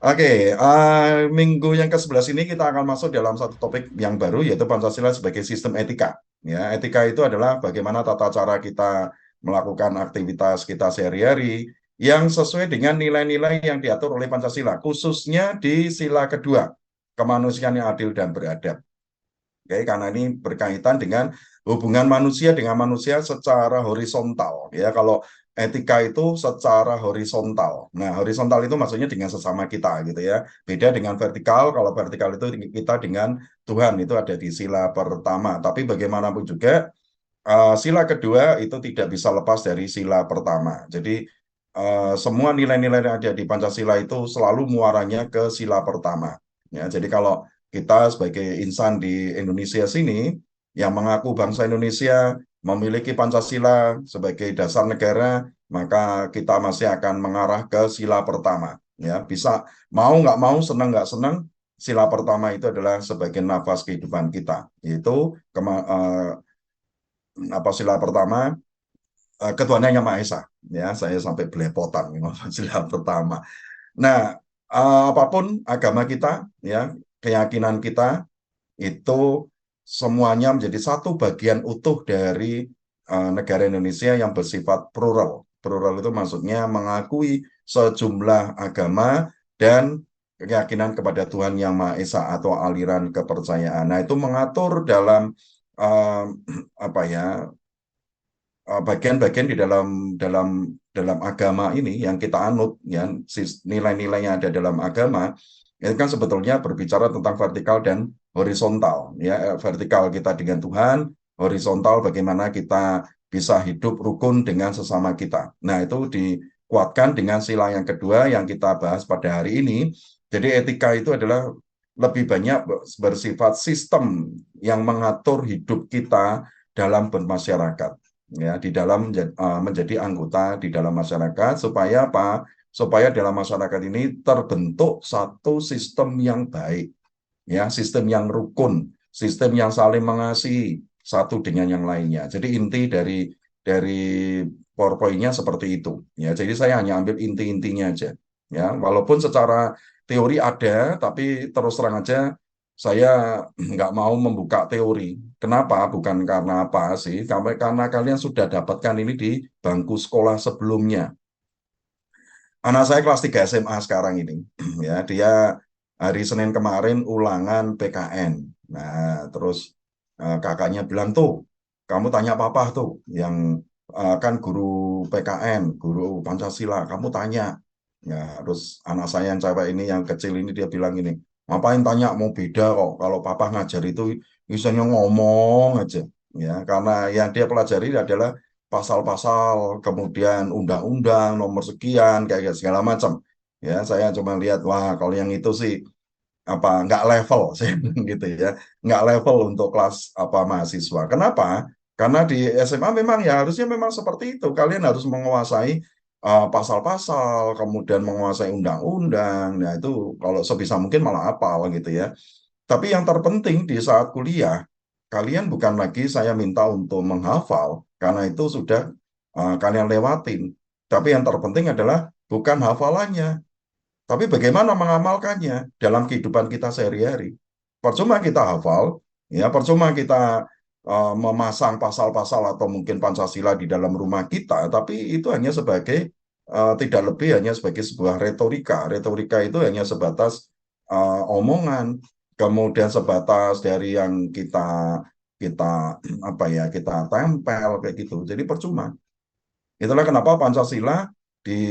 Oke, minggu yang ke-11 ini kita akan masuk dalam satu topik yang baru, yaitu Pancasila sebagai sistem etika. Ya, etika itu adalah bagaimana tata cara kita melakukan aktivitas kita sehari-hari yang sesuai dengan nilai-nilai yang diatur oleh Pancasila, khususnya di sila kedua, kemanusiaan yang adil dan beradab. Oke, karena ini berkaitan dengan hubungan manusia dengan manusia secara horizontal. Ya, kalau etika itu secara horizontal. Nah, horizontal itu maksudnya dengan sesama kita gitu ya. Beda dengan vertikal. Kalau vertikal itu kita dengan Tuhan itu ada di sila pertama. Tapi bagaimanapun juga sila kedua itu tidak bisa lepas dari sila pertama. Jadi semua nilai-nilai yang ada di Pancasila itu selalu muaranya ke sila pertama. Ya, jadi kalau kita sebagai insan di Indonesia sini yang mengaku bangsa Indonesia memiliki Pancasila sebagai dasar negara, maka kita masih akan mengarah ke sila pertama. Ya, bisa mau nggak mau, senang nggak senang, sila pertama itu adalah sebagai nafas kehidupan kita, yaitu apa sila pertama ketuhanan yang Maha Esa. Ya, saya sampai belepotan sila pertama. Nah, apapun agama kita, ya, keyakinan kita itu semuanya menjadi satu bagian utuh dari negara Indonesia yang bersifat plural. Plural itu maksudnya mengakui sejumlah agama dan keyakinan kepada Tuhan Yang Maha Esa atau aliran kepercayaan. Nah, itu mengatur dalam uh, apa ya bagian-bagian di dalam dalam dalam agama ini yang kita anut, ya, nilai-nilai yang ada dalam agama itu kan sebetulnya berbicara tentang vertikal dan horizontal. Ya, vertikal kita dengan Tuhan, horizontal bagaimana kita bisa hidup rukun dengan sesama kita. Nah, itu dikuatkan dengan sila yang kedua yang kita bahas pada hari ini. Jadi etika itu adalah lebih banyak bersifat sistem yang mengatur hidup kita dalam bermasyarakat, ya, di dalam menjadi anggota di dalam masyarakat, supaya apa? Supaya dalam masyarakat ini terbentuk satu sistem yang baik, ya, sistem yang rukun, sistem yang saling mengasihi satu dengan yang lainnya. Jadi inti dari PowerPoint-nya seperti itu, ya. Jadi saya hanya ambil inti-intinya aja, ya. Walaupun secara teori ada, tapi terus terang aja saya nggak mau membuka teori. Kenapa? Bukan karena apa sih? Karena kalian sudah dapatkan ini di bangku sekolah sebelumnya. Anak saya kelas 3 SMA sekarang ini. Ya, dia hari Senin kemarin ulangan PKN. Nah, terus kakaknya bilang, tuh, kamu tanya papa tuh, yang kan guru PKN, guru Pancasila, kamu tanya. Ya, terus anak saya yang cewek ini, yang kecil ini, dia bilang ini, ngapain tanya, mau beda kok. Kalau papa ngajar itu misalnya ngomong aja. Ya, karena yang dia pelajari adalah pasal-pasal, kemudian undang-undang nomor sekian, kayak gitu, segala macam. Ya, saya cuma lihat, wah, kalau yang itu sih apa nggak level, saya bilang gitu ya, nggak level untuk kelas apa mahasiswa. Kenapa? Karena di SMA memang ya harusnya memang seperti itu. Kalian harus menguasai pasal-pasal, kemudian menguasai undang-undang. Nah, itu kalau sebisa mungkin malah hafal gitu ya. Tapi yang terpenting di saat kuliah, kalian bukan lagi saya minta untuk menghafal, karena itu sudah kalian lewatin. Tapi yang terpenting adalah bukan hafalannya, tapi bagaimana mengamalkannya dalam kehidupan kita sehari-hari. Percuma kita hafal, ya, percuma kita memasang pasal-pasal atau mungkin Pancasila di dalam rumah kita, tapi itu hanya sebagai tidak lebih hanya sebagai sebuah retorika. Retorika itu hanya sebatas omongan, kemudian sebatas dari yang kita apa ya, kita tempel kayak gitu. Jadi percuma. Itulah kenapa Pancasila di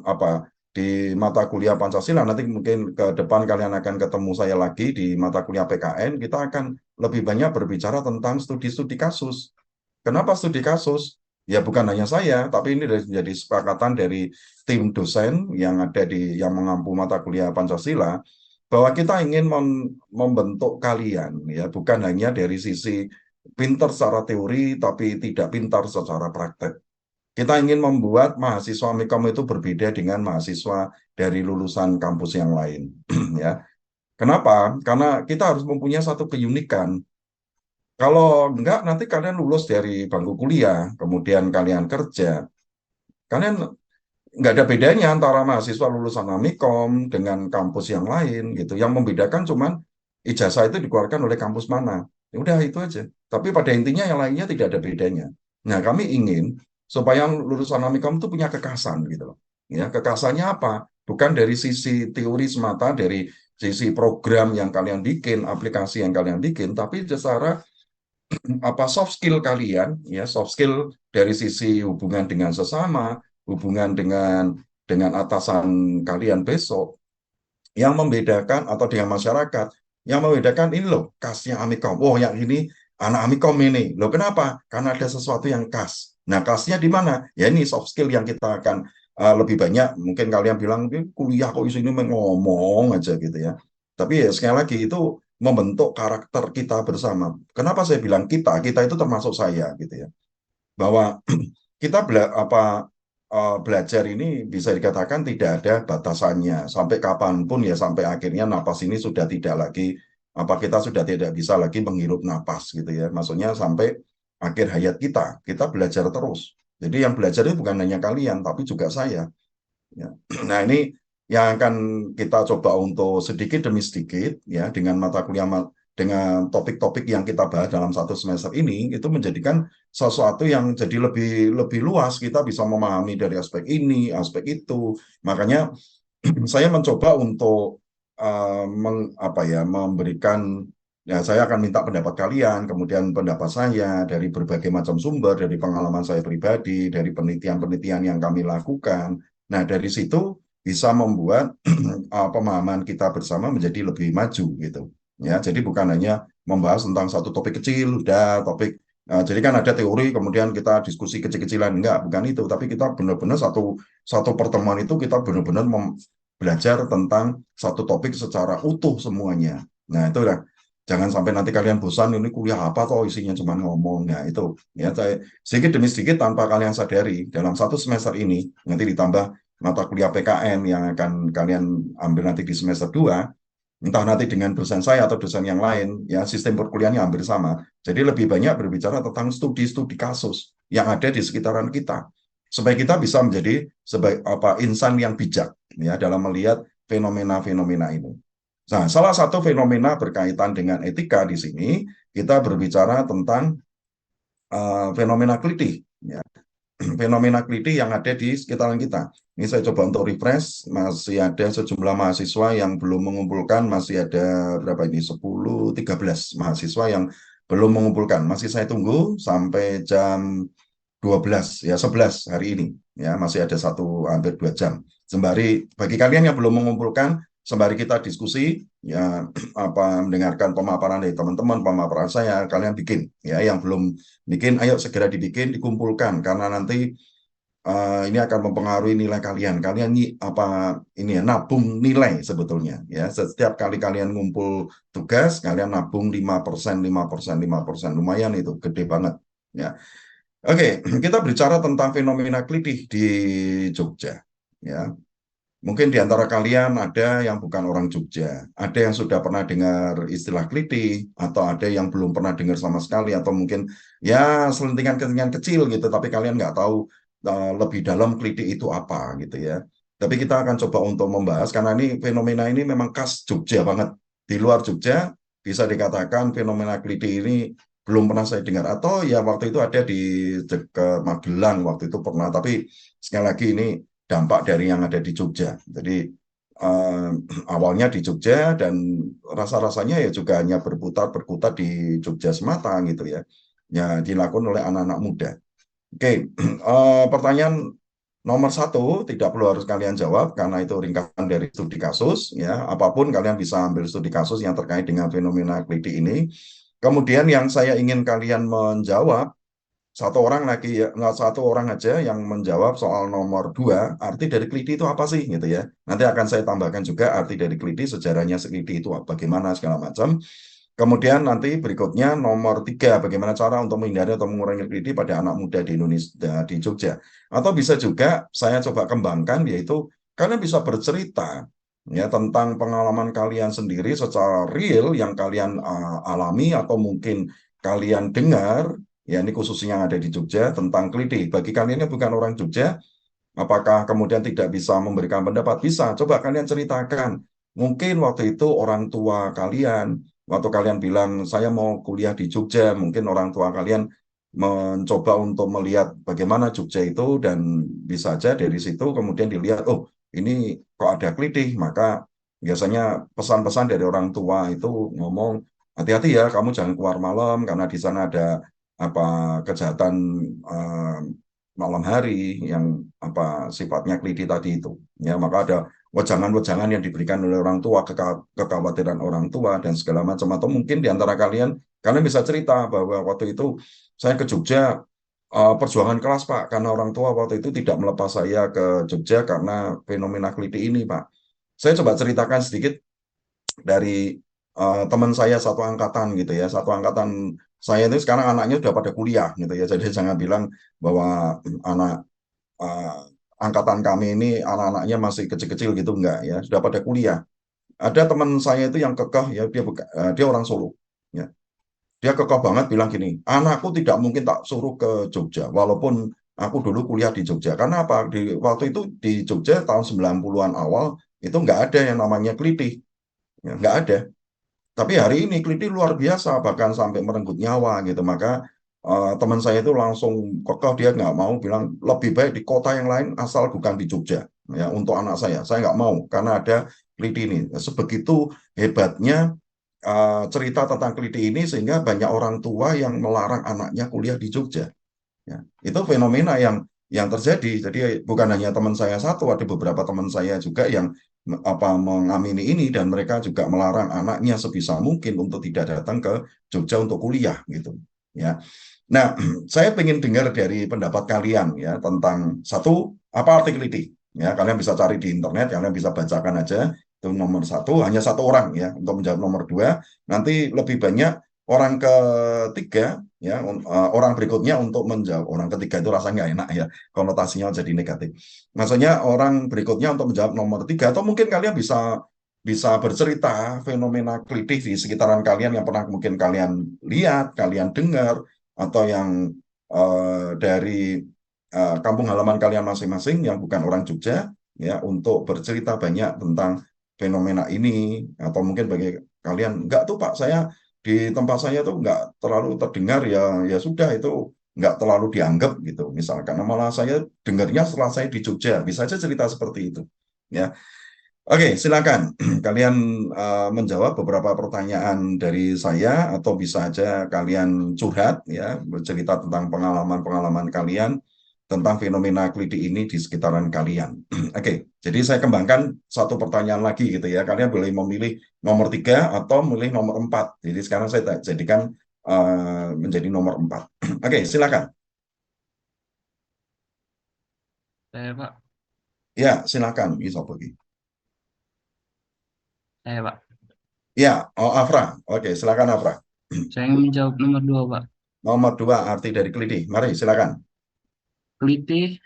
apa di mata kuliah Pancasila, nanti mungkin ke depan kalian akan ketemu saya lagi di mata kuliah PKN, kita akan lebih banyak berbicara tentang studi-studi kasus. Kenapa studi kasus? Ya bukan hanya saya, tapi ini menjadi kesepakatan dari tim dosen yang ada yang mengampu mata kuliah Pancasila, bahwa kita ingin membentuk kalian, ya, bukan hanya dari sisi pintar secara teori tapi tidak pintar secara praktek. Kita ingin membuat mahasiswa Mikom itu berbeda dengan mahasiswa dari lulusan kampus yang lain. Ya. Kenapa? Karena kita harus mempunyai satu keunikan. Kalau enggak, nanti kalian lulus dari bangku kuliah, kemudian kalian kerja. Kalian nggak ada bedanya antara mahasiswa lulusan Amikom dengan kampus yang lain gitu. Yang membedakan cuman ijazah itu dikeluarkan oleh kampus mana. Ya udah itu aja. Tapi pada intinya yang lainnya tidak ada bedanya. Nah, kami ingin supaya lulusan Amikom itu punya kekasan gitu loh. Ya, kekasannya apa? Bukan dari sisi teori semata, dari sisi program yang kalian bikin, aplikasi yang kalian bikin, tapi secara apa soft skill kalian, ya soft skill dari sisi hubungan dengan sesama, hubungan dengan atasan kalian besok, yang membedakan atau dengan masyarakat, yang membedakan ini loh khasnya Amikom. Oh, yang ini anak Amikom ini. Loh kenapa? Karena ada sesuatu yang khas. Nah, khasnya di mana? Ya ini soft skill yang kita akan lebih banyak. Mungkin kalian bilang kuliah kok ini ngomong aja gitu ya. Tapi ya sekali lagi itu membentuk karakter kita bersama. Kenapa saya bilang kita? Kita itu termasuk saya gitu ya. Bahwa kita belajar ini bisa dikatakan tidak ada batasannya sampai kapanpun ya sampai akhirnya napas ini sudah tidak lagi kita sudah tidak bisa lagi menghirup napas gitu ya, maksudnya sampai akhir hayat kita belajar terus. Jadi yang belajar itu bukan hanya kalian tapi juga saya ya. Nah, ini yang akan kita coba untuk sedikit demi sedikit ya dengan mata kuliah dengan topik-topik yang kita bahas dalam satu semester ini itu menjadikan sesuatu yang jadi lebih lebih luas, kita bisa memahami dari aspek ini, aspek itu. Makanya saya mencoba untuk memberikan ya saya akan minta pendapat kalian, kemudian pendapat saya dari berbagai macam sumber, dari pengalaman saya pribadi, dari penelitian-penelitian yang kami lakukan. Nah, dari situ bisa membuat pemahaman kita bersama menjadi lebih maju gitu. Ya, jadi bukan hanya membahas tentang satu topik kecil, udah topik jadi kan ada teori, kemudian kita diskusi kecil-kecilan, enggak, bukan itu. Tapi kita benar-benar satu satu pertemuan itu kita benar-benar belajar tentang satu topik secara utuh semuanya. Nah, itu lah. Jangan sampai nanti kalian bosan ini kuliah apa kok isinya cuma ngomong. Nah, itu ya saya sedikit demi sedikit tanpa kalian sadari dalam satu semester ini nanti ditambah mata kuliah PKN yang akan kalian ambil nanti di semester 2, entah nanti dengan dosen saya atau dosen yang lain, ya sistem perkuliahannya hampir sama. Jadi lebih banyak berbicara tentang studi-studi kasus yang ada di sekitaran kita, supaya kita bisa menjadi sebagai insan yang bijak ya dalam melihat fenomena-fenomena ini. Nah, salah satu fenomena berkaitan dengan etika di sini kita berbicara tentang fenomena kelitih, ya. Fenomena kelitih yang ada di sekitaran kita. Ini saya coba untuk refresh, masih ada sejumlah mahasiswa yang belum mengumpulkan, masih ada berapa ini, 10, 13 mahasiswa yang belum mengumpulkan. Masih saya tunggu sampai jam 12, ya 11 hari ini. Ya, masih ada hampir 2 jam. Sembari, bagi kalian yang belum mengumpulkan, sembari kita diskusi, ya mendengarkan pemaparan dari teman-teman, pemaparan saya, kalian bikin. Ya, yang belum bikin, ayo segera dibikin, dikumpulkan. Karena nanti ini akan mempengaruhi nilai kalian. Kalian ini ya nabung nilai sebetulnya ya. Setiap kali kalian ngumpul tugas, kalian nabung 5%, 5%, 5%. Lumayan itu, gede banget ya. Oke, kita bicara tentang fenomena kelitih di Jogja ya. Mungkin di antara kalian ada yang bukan orang Jogja, ada yang sudah pernah dengar istilah kelitih, atau ada yang belum pernah dengar sama sekali, atau mungkin ya selentingan-selentingan kecil gitu, tapi kalian nggak tahu lebih dalam kelitih itu apa gitu ya. Tapi kita akan coba untuk membahas, karena ini fenomena ini memang khas Jogja banget. Di luar Jogja, bisa dikatakan fenomena kelitih ini belum pernah saya dengar. Atau ya waktu itu ada di dekat Magelang, waktu itu pernah, tapi sekali lagi ini dampak dari yang ada di Jogja. Jadi uh, awalnya di Jogja dan rasa-rasanya ya juga hanya berkutat di Jogja semata gitu ya. Ya dilakukan oleh anak-anak muda. Oke, pertanyaan nomor 1 tidak perlu harus kalian jawab karena itu ringkasan dari studi kasus ya. Apapun kalian bisa ambil studi kasus yang terkait dengan fenomena kelitih ini. Kemudian yang saya ingin kalian menjawab satu orang lagi ya, nggak satu orang aja yang menjawab soal nomor 2, arti dari keliti itu apa sih gitu ya. Nanti akan saya tambahkan juga arti dari keliti, sejarahnya keliti itu bagaimana segala macam. Kemudian nanti berikutnya nomor 3, bagaimana cara untuk menghindari atau mengurangi keliti pada anak muda di Indonesia, di Jogja. Atau bisa juga saya coba kembangkan, yaitu kalian bisa bercerita ya tentang pengalaman kalian sendiri secara real yang kalian alami atau mungkin kalian dengar. Ya, ini khususnya yang ada di Jogja tentang kelitih. Bagi kalian yang bukan orang Jogja, Apakah kemudian tidak bisa memberikan pendapat? Bisa. Coba kalian ceritakan. Mungkin waktu itu orang tua kalian, waktu kalian bilang saya mau kuliah di Jogja, mungkin orang tua kalian mencoba untuk melihat bagaimana Jogja itu dan bisa saja dari situ kemudian dilihat, oh ini kok ada Klitih, maka biasanya pesan-pesan dari orang tua itu ngomong hati-hati ya, kamu jangan keluar malam karena di sana ada apa kejahatan eh, malam hari yang apa sifatnya kliti tadi itu. Ya, maka ada wejangan-wejangan yang diberikan oleh orang tua, kekhawatiran orang tua dan segala macam. Atau mungkin di antara kalian bisa cerita bahwa waktu itu saya ke Jogja perjuangan keras Pak, karena orang tua waktu itu tidak melepas saya ke Jogja karena fenomena kliti ini Pak. Saya coba ceritakan sedikit dari teman saya satu angkatan gitu ya, satu angkatan saya itu sekarang anaknya sudah pada kuliah gitu ya, jadi jangan bilang bahwa anak uh, angkatan kami ini anak-anaknya masih kecil-kecil gitu enggak ya, sudah pada kuliah. Ada teman saya itu yang kekeh ya, dia orang Solo ya. Dia kekeh banget bilang gini, anakku tidak mungkin tak suruh ke Jogja walaupun aku dulu kuliah di Jogja. Karena apa? Di waktu itu di Jogja tahun 90-an awal itu nggak ada yang namanya kelitih, ya, nggak ada. Tapi hari ini Keliti luar biasa, bahkan sampai merenggut nyawa gitu. Maka teman saya itu langsung kekeh, dia nggak mau, bilang lebih baik di kota yang lain asal bukan di Jogja. Ya, untuk anak saya nggak mau karena ada Keliti ini. Sebegitu hebatnya cerita tentang Keliti ini sehingga banyak orang tua yang melarang anaknya kuliah di Jogja. Ya, itu fenomena yang terjadi. Jadi bukan hanya teman saya satu, ada beberapa teman saya juga yang mengamini ini dan mereka juga melarang anaknya sebisa mungkin untuk tidak datang ke Jogja untuk kuliah gitu. Ya. Nah, saya ingin dengar dari pendapat kalian ya tentang satu apa arti keliti. Ya, kalian bisa cari di internet, kalian bisa bacakan aja. Itu nomor satu, hanya satu orang ya untuk menjawab nomor dua. Nanti lebih banyak orang ketiga ya orang berikutnya untuk menjawab. Orang ketiga itu rasanya nggak enak ya, konotasinya jadi negatif. Maksudnya orang berikutnya untuk menjawab nomor tiga, atau mungkin kalian bisa bisa bercerita fenomena kelitih di sekitaran kalian yang pernah mungkin kalian lihat, kalian dengar, atau yang dari kampung halaman kalian masing-masing yang bukan orang Jogja, ya untuk bercerita banyak tentang fenomena ini, atau mungkin bagi kalian enggak tuh Pak, saya di tempat saya tuh nggak terlalu terdengar ya, ya sudah itu nggak terlalu dianggap gitu misalkan. Nah, malah saya dengarnya setelah saya di Jogja, bisa aja cerita seperti itu ya. Oke, silakan kalian menjawab beberapa pertanyaan dari saya atau bisa aja kalian curhat ya, bercerita tentang pengalaman-pengalaman kalian tentang fenomena keliti ini di sekitaran kalian. Oke, jadi saya kembangkan satu pertanyaan lagi gitu ya. Kalian boleh memilih nomor tiga atau memilih nomor empat. Jadi sekarang saya jadikan menjadi nomor empat. Oke, silakan. Saya Pak, Ya, silakan. Bisa pergi. saya Pak. Ya, oh Afra. Oke, silakan Afra. Saya ingin menjawab nomor dua Pak. Nomor dua arti dari keliti. Mari silakan. Kelitih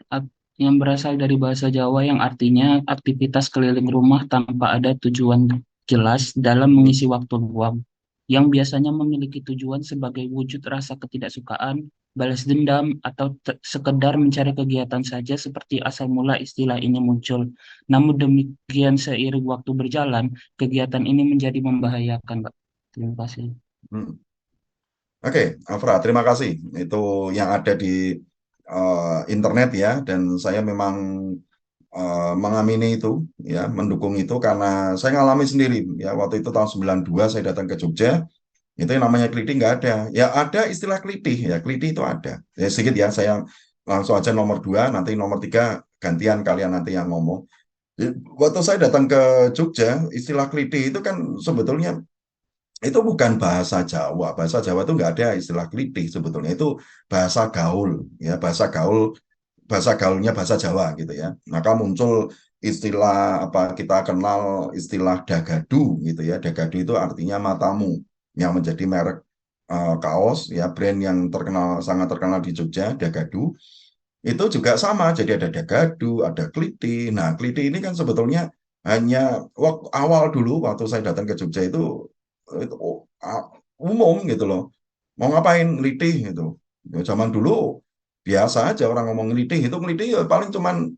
yang berasal dari bahasa Jawa yang artinya aktivitas keliling rumah tanpa ada tujuan jelas dalam mengisi waktu luang, yang biasanya memiliki tujuan sebagai wujud rasa ketidaksukaan, balas dendam, atau sekedar mencari kegiatan saja seperti asal mula istilah ini muncul. Namun demikian seiring waktu berjalan, kegiatan ini menjadi membahayakan, Pak. Terima kasih. Hmm. Oke, Afra, terima kasih. Itu yang ada di internet ya, dan saya memang mengamini itu, ya, mendukung itu karena saya ngalami sendiri. Ya, waktu itu tahun 92 saya datang ke Jogja, itu yang namanya keliti nggak ada. Ya ada istilah keliti, ya keliti itu ada. Ya, sedikit ya, saya langsung aja nomor dua, nanti nomor tiga gantian kalian nanti yang ngomong. Waktu saya datang ke Jogja, istilah keliti itu kan sebetulnya itu bukan bahasa Jawa. Bahasa Jawa itu nggak ada istilah kelitih sebetulnya. Itu bahasa gaul, ya bahasa gaulnya bahasa Jawa gitu ya. Maka muncul istilah apa kita kenal istilah dagadu gitu ya. Dagadu itu artinya matamu yang menjadi merek kaos ya brand yang terkenal sangat terkenal di Jogja, Dagadu. Itu juga sama. Jadi ada Dagadu, ada Kliti. Nah, Kliti ini kan sebetulnya hanya waktu awal dulu waktu saya datang ke Jogja itu umum gitu loh. Mau ngapain ngelitih gitu. Ya, zaman dulu biasa aja orang ngomong ngelitih itu ngelitih ya paling cuman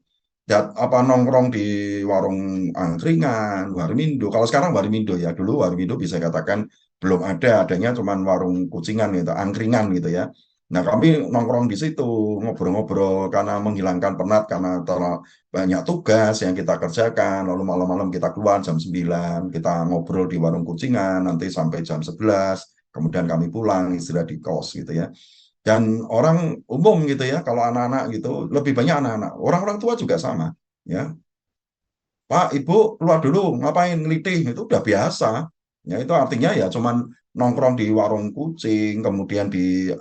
apa nongkrong di warung angkringan, warmindo. Kalau sekarang warmindo ya, dulu warmindo bisa katakan belum ada, adanya cuman warung kucingan gitu, angkringan gitu ya. Nah, kami nongkrong di situ, ngobrol-ngobrol karena menghilangkan penat karena terlalu banyak tugas yang kita kerjakan. Lalu malam-malam kita keluar jam 9, kita ngobrol di warung kucingan nanti sampai jam 11, kemudian kami pulang istirahat di kos gitu ya. Dan orang umum gitu ya, kalau anak-anak gitu, lebih banyak anak-anak. Orang-orang tua juga sama. Ya, Pak, Ibu keluar dulu, ngapain ngelitih? Itu udah biasa. Ya, itu artinya ya cuman nongkrong di warung kucing, kemudian di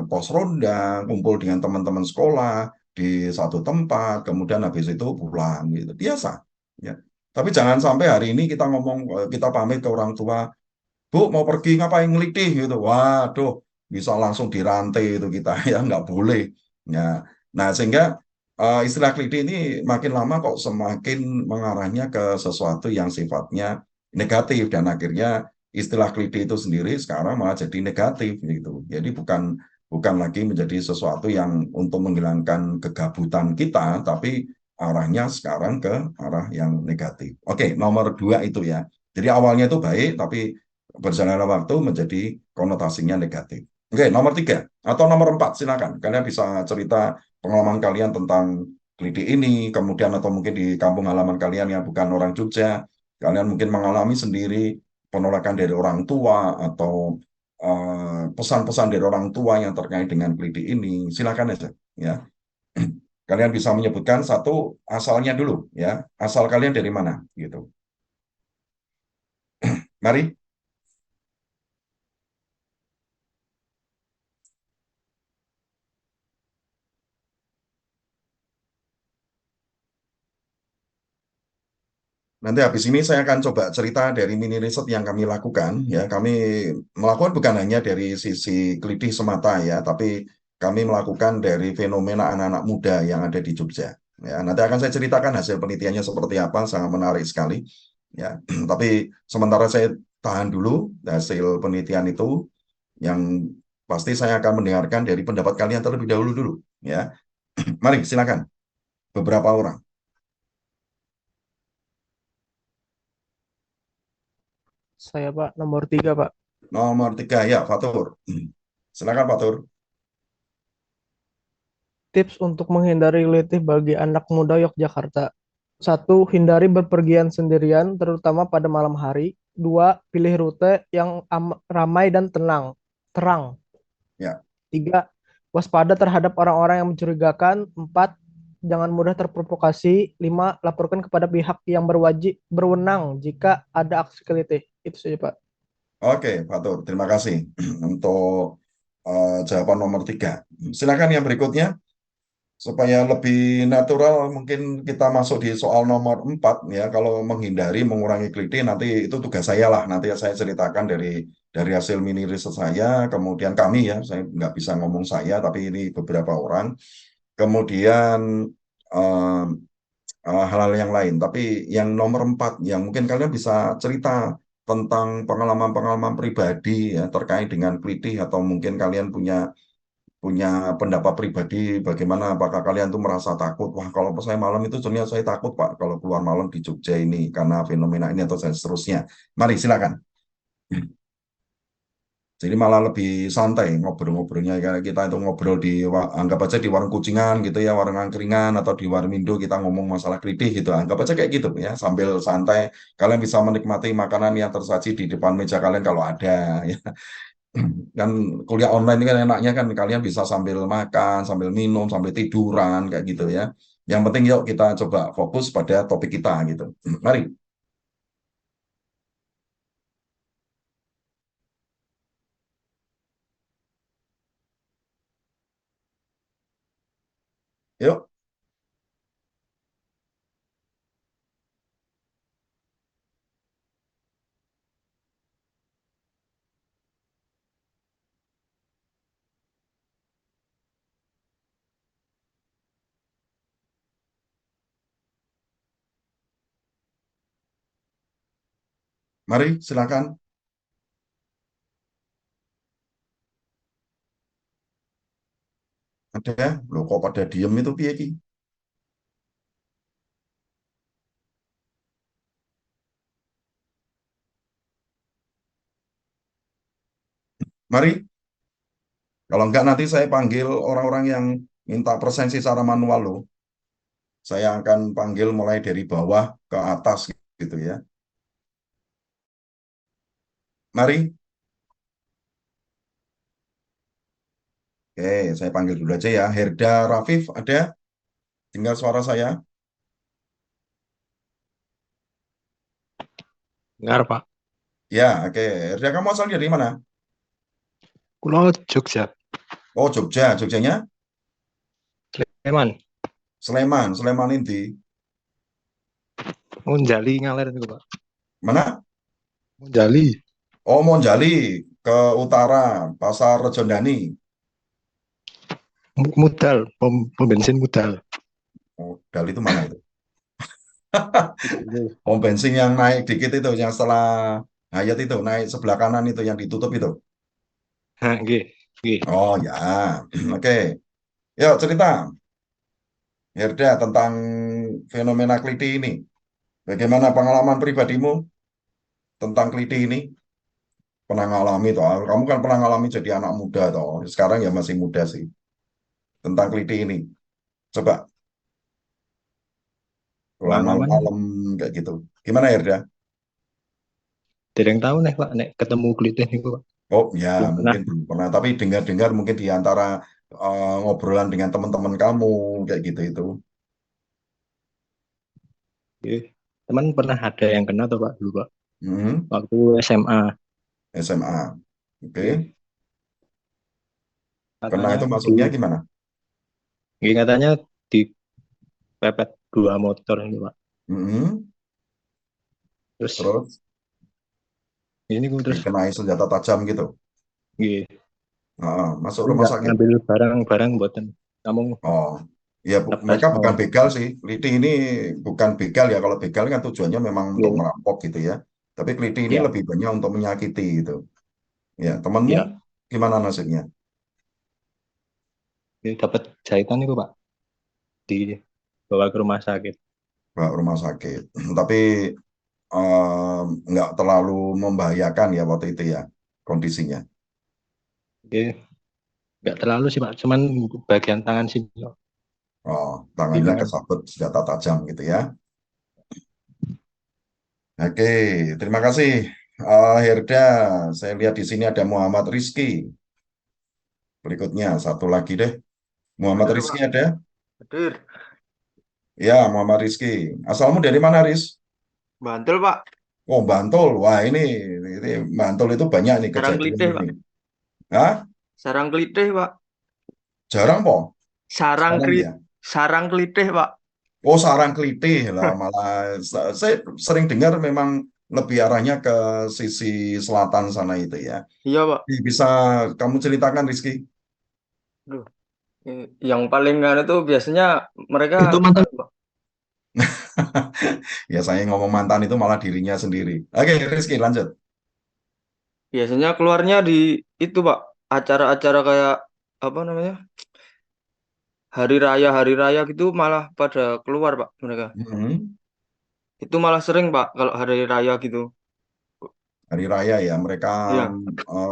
pos ronda, kumpul dengan teman-teman sekolah di satu tempat, kemudian habis itu pulang gitu. Biasa. Ya. Tapi jangan sampai hari ini kita ngomong, kita pamit ke orang tua, Bu, mau pergi ngapain ngelitih gitu. Waduh, bisa langsung dirantai itu kita ya nggak boleh. Ya, nah sehingga istilah kelitih ini makin lama kok semakin mengarahnya ke sesuatu yang sifatnya negatif dan akhirnya istilah kelitih itu sendiri sekarang malah jadi negatif gitu. Jadi bukan bukan lagi menjadi sesuatu yang untuk menghilangkan kegabutan kita, tapi arahnya sekarang ke arah yang negatif. Oke, nomor 2 itu ya. Jadi awalnya itu baik, tapi berjalannya waktu menjadi konotasinya negatif. Oke, nomor 3 atau nomor 4 silakan. Kalian bisa cerita pengalaman kalian tentang keliti ini, kemudian atau mungkin di kampung halaman kalian yang bukan orang Jogja, kalian mungkin mengalami sendiri penolakan dari orang tua atau pesan-pesan dari orang tua yang terkait dengan keliti ini. Silakan aja, ya. Kalian bisa menyebutkan satu asalnya dulu, ya. Asal kalian dari mana, gitu. Mari. Nanti habis ini saya akan coba cerita dari mini riset yang kami lakukan. Ya, kami melakukan bukan hanya dari sisi kelitih semata ya, tapi kami melakukan dari fenomena anak-anak muda yang ada di Jogja. Ya, nanti akan saya ceritakan hasil penelitiannya seperti apa, sangat menarik sekali. Ya, tapi sementara saya tahan dulu hasil penelitian itu, yang pasti saya akan mendengarkan dari pendapat kalian terlebih dahulu dulu. Ya, mari silakan beberapa orang. Saya Pak, nomor 3 Pak. Nomor 3 ya, Fatur. Silakan Fatur. Tips untuk menghindari letih bagi anak muda Yogyakarta. Satu, hindari berpergian sendirian, terutama pada malam hari. Dua, pilih rute yang ramai dan terang. Ya. Tiga, waspada terhadap orang-orang yang mencurigakan. Empat, jangan mudah terprovokasi. Lima, laporkan kepada pihak yang berwenang jika ada aksi kelitih. Itu saja Pak. Oke, Fatur, terima kasih untuk jawaban nomor 3. Silakan yang berikutnya, supaya lebih natural mungkin kita masuk di soal nomor 4 ya. Kalau menghindari, mengurangi kelitih, nanti itu tugas saya lah. Nanti saya ceritakan dari hasil mini riset saya, kemudian kami ya, saya nggak bisa ngomong saya, tapi ini beberapa orang. Kemudian eh, hal-hal yang lain. Tapi yang nomor 4, yang mungkin kalian bisa cerita tentang pengalaman-pengalaman pribadi ya terkait dengan kelitih atau mungkin kalian punya punya pendapat pribadi bagaimana, apakah kalian tuh merasa takut, wah kalau saya malam itu sebenarnya saya takut Pak kalau keluar malam di Jogja ini karena fenomena ini atau seterusnya. Mari silakan. Jadi malah lebih santai ngobrol-ngobrolnya, kayak kita itu ngobrol di anggap aja di warung kucingan gitu ya, warung angkringan atau di warmindo kita ngomong masalah kritik gitu. Anggap aja kayak gitu ya, sambil santai kalian bisa menikmati makanan yang tersaji di depan meja kalian kalau ada ya. Kan kuliah online ini kan enaknya kan kalian bisa sambil makan, sambil minum, sambil tiduran kayak gitu ya. Yang penting yuk kita coba fokus pada topik kita gitu. Mari, yuk, mari silakan. Ada, loh kok pada diem itu piye ki? Mari, kalau enggak nanti saya panggil orang-orang yang minta presensi secara manual loh. Saya akan panggil mulai dari bawah ke atas gitu ya. Mari. Oke, saya panggil dulu aja ya. Herda Rafif, ada? Dengar suara saya? Dengar, Pak. Ya, oke. Herda, kamu asalnya dari mana? Kulo Jogja, Oh, Jogja. Jogjanya? Sleman. Sleman. Sleman ini. Monjali ngalir niku, Pak. Mana? Monjali. Oh, Monjali. Ke utara. Pasar Rejondani. Mudal, pom bensin Mudal. Oh, Dal itu mana itu? Pom bensin yang naik dikit itu. Yang setelah Hayat itu. Naik sebelah kanan itu. Yang ditutup itu. Nah, nggih, nggih. Oh, ya. Oke. Yuk, cerita. Herda tentang fenomena keliti ini. Bagaimana pengalaman pribadimu tentang keliti ini? Pernah ngalami toh? Kamu kan pernah ngalami jadi anak muda toh. Sekarang ya masih muda sih. Tentang keliti ini. Coba pulang Pengalaman malam-malam kayak gitu. Gimana Herda? dereng tahu nih, Pak, nek ketemu klitih niku, Pak. Oh ya Belum pernah. mungkin belum pernah. Tapi dengar-dengar mungkin di antara ngobrolan dengan teman-teman kamu kayak gitu itu. Nggih. Teman pernah ada yang kena tuh, Pak, dulu, Pak. Hmm, Waktu SMA. SMA. Oke. Nggih. Kena Katanya itu maksudnya gimana? katanya dipepet dua motor ini, Pak. Hmm, Terus terus ini gue terus dikenai senjata tajam gitu. nggih, Masuk tapi rumah nggak sakit. ngambil barang-barang buatan. Namun Oh, ya lepas mereka bukan mau. begal sih. Keliti ini bukan begal ya. Kalau begal kan tujuannya memang untuk Nggih. merampok gitu ya. Tapi keliti ini Ya, lebih banyak untuk menyakiti gitu. Ya, temanmu ya. gimana nasibnya? Nggih, dapat jahitan itu, Pak. Dibawa ke rumah sakit. Bawa ke rumah sakit. Tapi nggak terlalu membahayakan ya waktu itu ya kondisinya. Nggih, nggak terlalu sih, Pak. Cuman bagian tangan sini, Pak. Oh, Di tangannya tangan. kesabet senjata tajam gitu ya. Oke, terima kasih. Herda, saya lihat di sini ada Muhammad Rizky. Berikutnya, satu lagi deh. Muhammad Hadir, Rizky Pak. ada? Hadir. Ya, Muhammad Rizky. Asalmu dari mana, Riz? Bantul, Pak. Oh, Bantul. Wah, ini Bantul itu banyak nih Sarang kejadian kelitih, ini. Pak. Hah? Sarang kelitih, Pak. Jarang, po? Sarang Jarang keli ya? sarang kelitih, Pak. Oh, sarang kelitih lah. Malah saya sering dengar memang lebih arahnya ke sisi selatan sana itu ya. Iya, Pak. Bisa kamu ceritakan, Rizky? Duh, yang paling anu tuh biasanya mereka Itu mantan. anu, Pak. Ya, saya ngomong mantan itu malah dirinya sendiri. Oke, Rizky, lanjut. Biasanya keluarnya di itu, Pak. Acara-acara kayak apa namanya? Hari raya gitu malah pada keluar, Pak, mereka. Hmm. Itu malah sering, Pak, kalau hari raya gitu. Hari raya ya, mereka Iya.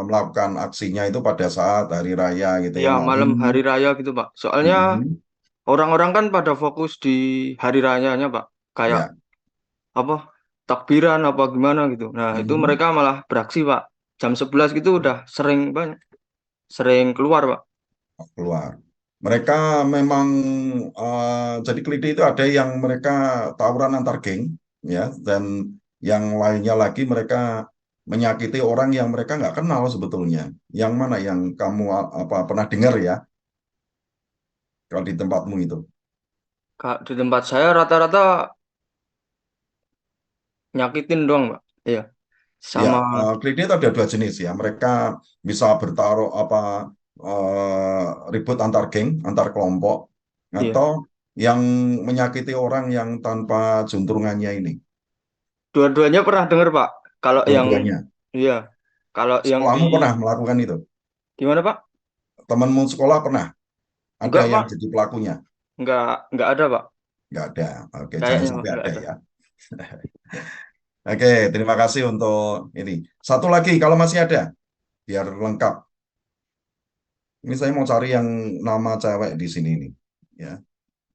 melakukan aksinya itu pada saat hari raya gitu ya, Iya, malam. malam hari raya gitu, Pak. Soalnya Hmm. orang-orang kan pada fokus di hari rayanya, Pak. Kayak Ya. apa takbiran apa gimana gitu. Nah, itu Hmm. mereka malah beraksi, Pak. Jam 11 gitu udah sering keluar, Pak. Keluar. Mereka memang jadi keliti itu ada yang mereka tawuran antar geng ya, dan yang lainnya lagi mereka menyakiti orang yang mereka nggak kenal sebetulnya. Yang mana yang kamu apa pernah dengar ya kalau di tempatmu itu? Kak, di tempat saya rata-rata nyakitin doang, Pak. Iya, Ya, sama keliti itu ada dua jenis ya. Mereka bisa bertaruh apa ribut antar geng, antar kelompok, iya. atau yang menyakiti orang yang tanpa juntrungannya ini. Dua-duanya pernah denger, Pak. Kalau yang Dua-duanya. iya, kalau yang di Sekolahmu pernah melakukan itu? gimana, Pak? Temanmu sekolah pernah? Ada Enggak, yang Pak. jadi pelakunya? Enggak ada, Pak. Nggak ada. Oke, jangan Kayaknya, Pak, sampai enggak ada ada. ya. Oke, terima kasih untuk ini. Satu lagi, kalau masih ada, biar lengkap. Ini saya mau cari yang nama cewek di sini nih. Ya,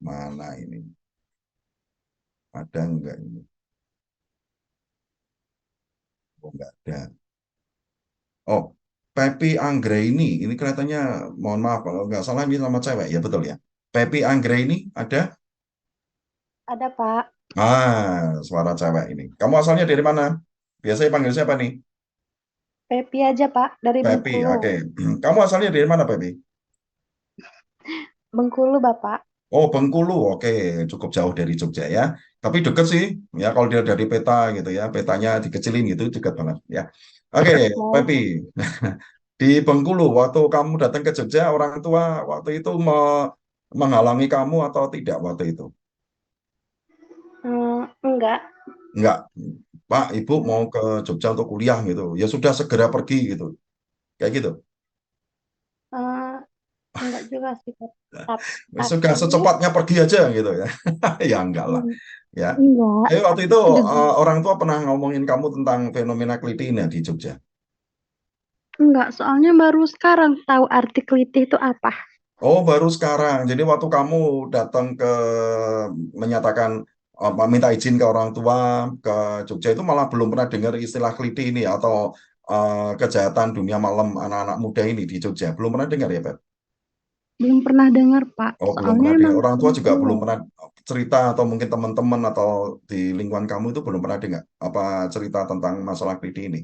mana ini? Ada enggak ini? Oh, enggak ada. Oh, Pepi Anggraini. Ini kelihatannya, mohon maaf kalau nggak salah ini nama cewek. Ya, betul ya. Pepi Anggraini ada? Ada, Pak. Suara cewek ini. Kamu asalnya dari mana? Biasanya panggil siapa nih? Pepi aja, Pak, dari Pepi, Bengkulu. oke. Kamu asalnya dari mana, Pepi? Bengkulu, Bapak. Oh, Bengkulu, oke. Cukup jauh dari Jogja ya. Tapi deket sih, ya kalau dia dari peta gitu ya, petanya dikecilin gitu, deket banget ya. Oke, Baik. Pepi. Di Bengkulu, waktu kamu datang ke Jogja, orang tua waktu itu menghalangi kamu atau tidak waktu itu? Enggak. Enggak, Pak, Ibu mau ke Jogja untuk kuliah gitu. Ya sudah segera pergi gitu. Kayak gitu. Eh, enggak juga sih, Pak. Sudah Tapi secepatnya pergi aja gitu ya. Ya enggak lah. Ya. enggak. Jadi waktu itu Juga. orang tua pernah ngomongin kamu tentang fenomena keliti ini di Jogja. Enggak, soalnya baru sekarang tahu arti kelitih itu apa. Oh, baru sekarang. Jadi waktu kamu datang ke menyatakan minta izin ke orang tua ke Jogja itu malah belum pernah dengar istilah keliti ini atau kejahatan dunia malam anak-anak muda ini di Jogja. Belum pernah dengar ya, Pep? Belum pernah dengar, Pak. Oh, belum Soalnya pernah dengar. emang Orang tua juga belum keluar. pernah cerita atau mungkin teman-teman atau di lingkungan kamu itu belum pernah dengar apa cerita tentang masalah keliti ini.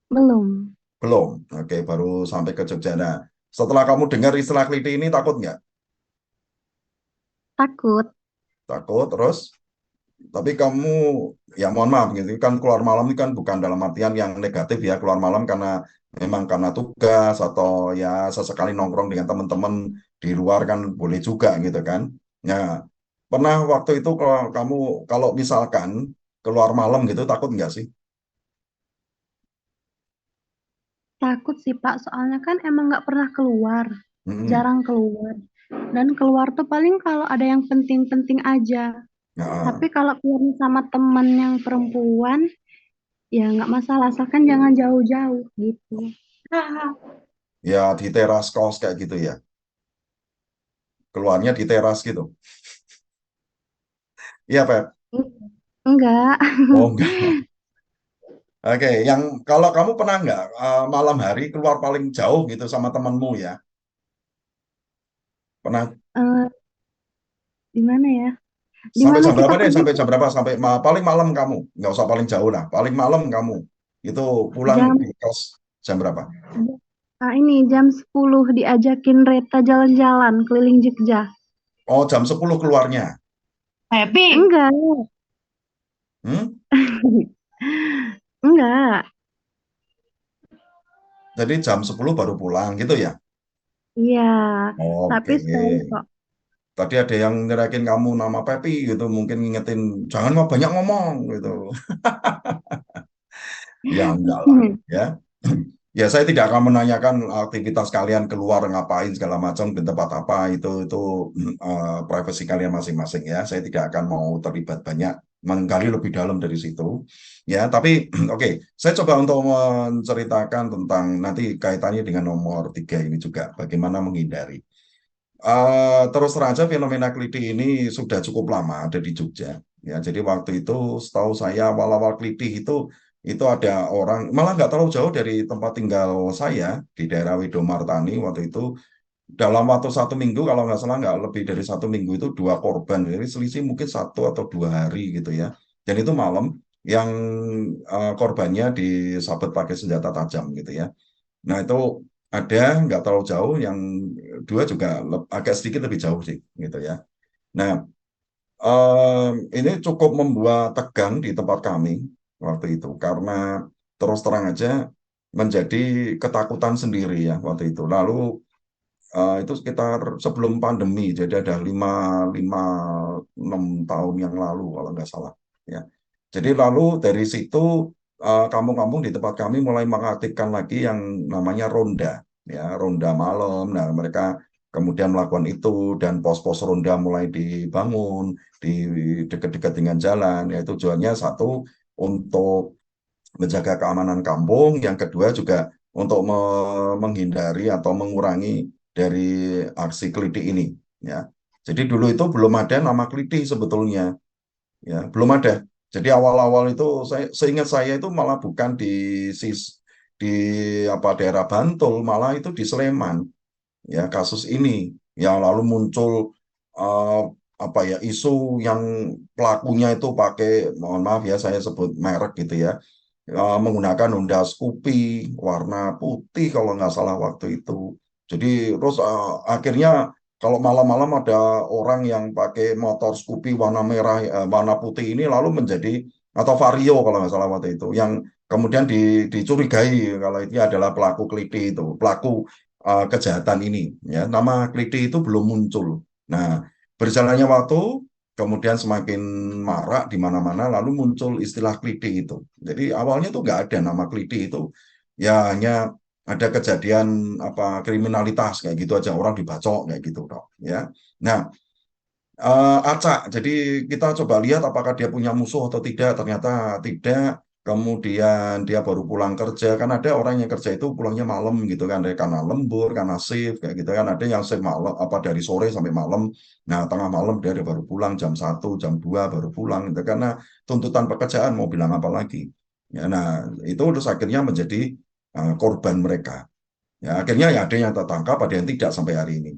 Belum. Belum. Oke, baru sampai ke Jogja. Nah, setelah kamu dengar istilah keliti ini takut nggak? Takut. Takut, terus? Tapi kamu, ya mohon maaf, gitu kan keluar malam ini kan bukan dalam artian yang negatif ya, keluar malam karena memang karena tugas atau ya sesekali nongkrong dengan teman-teman di luar kan boleh juga gitu kan. Nah, pernah waktu itu kalau kamu, kalau misalkan keluar malam gitu takut nggak sih? Takut sih, Pak. Soalnya kan emang nggak pernah keluar. Mm-mm. Jarang keluar. Dan keluar tuh paling kalau ada yang penting-penting aja. Nah, Tapi kalau keluar sama teman yang perempuan, ya nggak masalah. Asalkan jangan jauh-jauh gitu. ya di teras kos kayak gitu ya. Keluarnya di teras gitu. Iya, Pep. Enggak. Oh, enggak. Oke, yang kalau kamu pernah nggak malam hari keluar paling jauh gitu sama temanmu ya? Pernah Eh, di mana ya? Di sampai mana jam kita berapa deh? pergi Sampai tuh? jam berapa? Sampai paling malam kamu, nggak usah paling jauh lah. Paling malam kamu itu pulang Jam di kos jam berapa? ini jam 10 diajakin Reta jalan-jalan keliling Jogja. Oh, jam 10 keluarnya. Happy? Enggak. Hmm? Enggak. Jadi jam 10 baru pulang gitu ya? Iya. Tapi Oke. stay kok. Tadi ada yang nyerakin kamu nama Pepi gitu, mungkin ngingetin jangan mau banyak ngomong gitu. Ya enggak lah, ya. Ya saya tidak akan menanyakan aktivitas kalian keluar ngapain segala macam di tempat apa itu privasi kalian masing-masing ya. Saya tidak akan mau terlibat banyak menggali lebih dalam dari situ. Ya, tapi oke, saya coba untuk menceritakan tentang nanti kaitannya dengan nomor 3 ini juga bagaimana menghindari. Terus terang aja fenomena keliti ini sudah cukup lama ada di Jogja. Ya, jadi waktu itu setahu saya awal-awal keliti itu ada orang malah nggak terlalu jauh dari tempat tinggal saya di daerah Widomartani waktu itu dalam waktu 1 minggu kalau nggak salah nggak lebih dari 1 minggu itu 2 korban jadi selisih mungkin 1 atau 2 hari gitu ya dan itu malam yang korbannya disabet pakai senjata tajam gitu ya. Nah, itu ada nggak terlalu jauh, yang dua juga agak sedikit lebih jauh sih, gitu ya. Nah, ini cukup membuat tegang di tempat kami waktu itu karena terus terang aja menjadi ketakutan sendiri ya waktu itu. Lalu itu sekitar sebelum pandemi, jadi ada 5, 6 tahun yang lalu kalau nggak salah. Ya. Jadi lalu dari situ kampung-kampung di tempat kami mulai mengaktifkan lagi yang namanya ronda, ya ronda malam. Nah mereka kemudian melakukan itu dan pos-pos ronda mulai dibangun di dekat-dekat dengan jalan. Yaitu tujuannya satu untuk menjaga keamanan kampung, yang kedua juga untuk menghindari atau mengurangi dari aksi kelitih ini, ya. Jadi dulu itu belum ada nama kelitih sebetulnya, ya, belum ada. Jadi awal-awal itu seingat saya itu malah bukan di apa daerah Bantul, malah itu di Sleman, ya, kasus ini yang lalu muncul eh, apa ya, isu yang pelakunya itu pakai, mohon maaf ya saya sebut merek gitu ya, menggunakan Honda Scoopy warna putih kalau nggak salah waktu itu. Jadi terus akhirnya kalau malam-malam ada orang yang pakai motor Scoopy warna merah, warna putih ini lalu menjadi, atau Vario kalau nggak salah waktu itu, yang kemudian dicurigai kalau itu adalah pelaku kelitih itu, pelaku kejahatan ini. Ya, nama kelitih itu belum muncul. Nah, berjalannya waktu, kemudian semakin marak di mana-mana, lalu muncul istilah kelitih itu. Jadi awalnya tuh nggak ada nama kelitih itu, ya hanya ada kejadian apa kriminalitas kayak gitu aja, orang dibacok kayak gitu, dok. Ya, nah, acak. Jadi kita coba lihat apakah dia punya musuh atau tidak. Ternyata tidak. Kemudian dia baru pulang kerja. Kan ada orang yang kerja itu pulangnya malam gitu kan. Karena lembur, karena shift kayak gitu kan. Ada yang shift malam, apa dari sore sampai malam. Nah, tengah malam dia baru pulang jam 1, jam 2 baru pulang gitu. Karena tuntutan pekerjaan mau bilang apa lagi. Ya, nah, itu terus akhirnya menjadi korban mereka. Ya, akhirnya ya ada yang tertangkap, ada yang tidak sampai hari ini.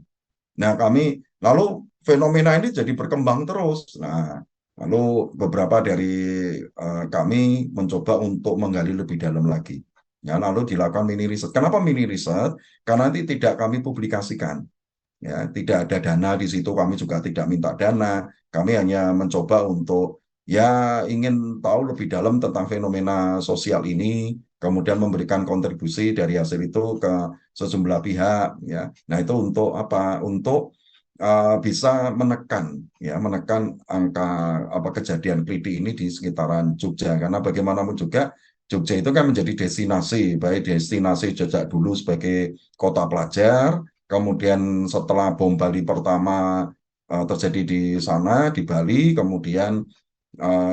Nah, kami lalu fenomena ini jadi berkembang terus. Nah, lalu beberapa dari kami mencoba untuk menggali lebih dalam lagi. Ya, lalu dilakukan mini riset. Kenapa mini riset? Karena nanti tidak kami publikasikan. Ya, tidak ada dana di situ, kami juga tidak minta dana. Kami hanya mencoba untuk ya ingin tahu lebih dalam tentang fenomena sosial ini, kemudian memberikan kontribusi dari hasil itu ke sejumlah pihak, ya. Nah, itu untuk apa? Untuk bisa menekan angka apa kejadian kelitih ini di sekitaran Jogja, karena bagaimanapun juga Jogja itu kan menjadi destinasi, baik destinasi sejak dulu sebagai kota pelajar. Kemudian setelah bom Bali pertama terjadi di sana, di Bali, kemudian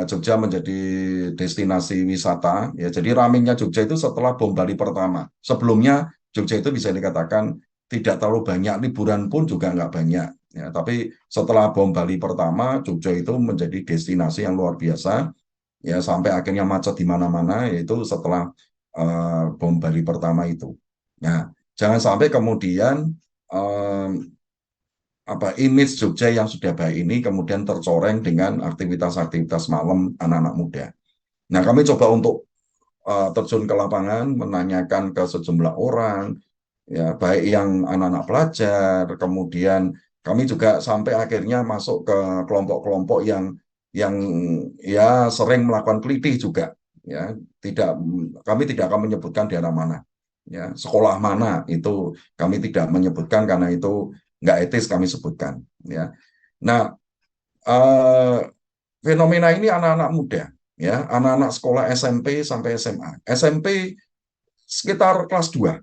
Jogja menjadi destinasi wisata. Ya, jadi ramainya Jogja itu setelah bom Bali pertama. Sebelumnya Jogja itu bisa dikatakan tidak terlalu banyak, liburan pun juga nggak banyak. Ya, tapi setelah bom Bali pertama, Jogja itu menjadi destinasi yang luar biasa. Ya, sampai akhirnya macet di mana-mana, yaitu setelah bom Bali pertama itu. Nah, jangan sampai kemudian image Jogja yang sudah baik ini kemudian tercoreng dengan aktivitas-aktivitas malam anak-anak muda. Nah, kami coba untuk terjun ke lapangan, menanyakan ke sejumlah orang, ya, baik yang anak-anak pelajar, kemudian kami juga sampai akhirnya masuk ke kelompok-kelompok yang ya sering melakukan kelitih juga, ya. Kami tidak akan menyebutkan daerah mana, ya, sekolah mana itu kami tidak menyebutkan karena itu nggak etis kami sebutkan, ya. Nah, eh, fenomena ini anak-anak muda, ya, anak-anak sekolah SMP sampai SMA. SMP sekitar kelas 2,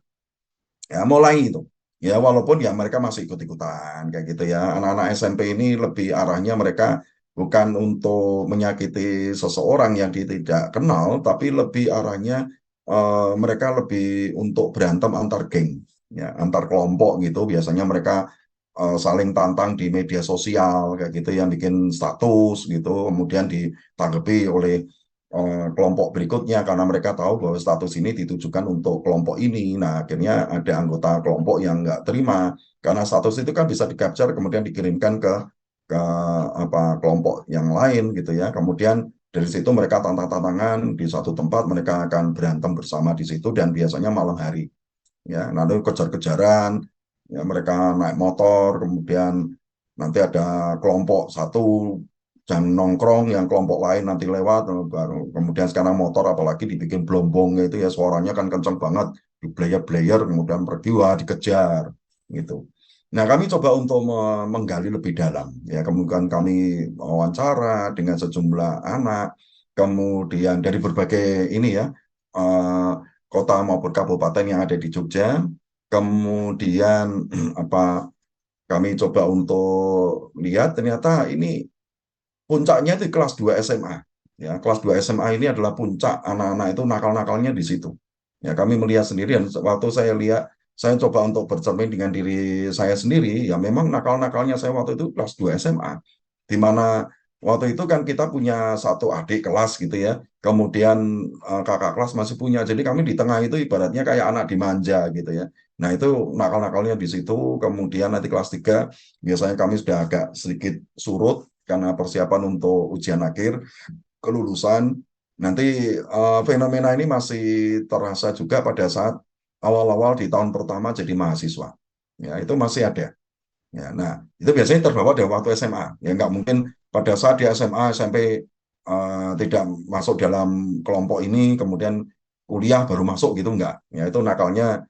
ya, mulai itu. Ya, walaupun ya mereka masih ikut-ikutan kayak gitu ya. Anak-anak SMP ini lebih arahnya mereka bukan untuk menyakiti seseorang yang dia tidak kenal, tapi lebih arahnya mereka lebih untuk berantem antar geng, ya, antar kelompok gitu. Biasanya mereka saling tantang di media sosial kayak gitu, yang bikin status gitu, kemudian ditanggapi oleh kelompok berikutnya karena mereka tahu bahwa status ini ditujukan untuk kelompok ini. Nah, akhirnya ada anggota kelompok yang nggak terima karena status itu kan bisa di-capture kemudian dikirimkan ke apa kelompok yang lain gitu ya. Kemudian dari situ mereka tantang-tantangan di satu tempat, mereka akan berantem bersama di situ dan biasanya malam hari. Ya, nanti kejar-kejaran, ya, mereka naik motor, kemudian nanti ada kelompok satu jam nongkrong, yang kelompok lain nanti lewat, baru kemudian sekarang motor apalagi dibikin blombong itu ya, suaranya kan kenceng banget, di blayer-blayer, kemudian pergi, wah dikejar gitu. Nah, kami coba untuk menggali lebih dalam, ya, kemudian kami wawancara dengan sejumlah anak, kemudian dari berbagai ini ya, kota maupun kabupaten yang ada di Jogja. Kemudian apa kami coba untuk lihat ternyata ini puncaknya di kelas 2 SMA. Ya, kelas 2 SMA ini adalah puncak anak-anak itu nakal-nakalnya di situ. Ya, kami melihat sendiri dan waktu saya lihat, saya coba untuk bercermin dengan diri saya sendiri, ya memang nakal-nakalnya saya waktu itu kelas 2 SMA, di mana waktu itu kan kita punya satu adik kelas gitu ya, kemudian kakak kelas masih punya, jadi kami di tengah itu ibaratnya kayak anak dimanja gitu ya. Nah itu nakal-nakalnya di situ, kemudian nanti kelas 3 biasanya kami sudah agak sedikit surut karena persiapan untuk ujian akhir, kelulusan. Nanti fenomena ini masih terasa juga pada saat awal-awal di tahun pertama jadi mahasiswa. Ya, itu masih ada. Ya, nah, itu biasanya terbawa dari waktu SMA. Ya, nggak mungkin pada saat di SMA, SMP tidak masuk dalam kelompok ini, kemudian kuliah baru masuk gitu, enggak. Ya, itu nakalnya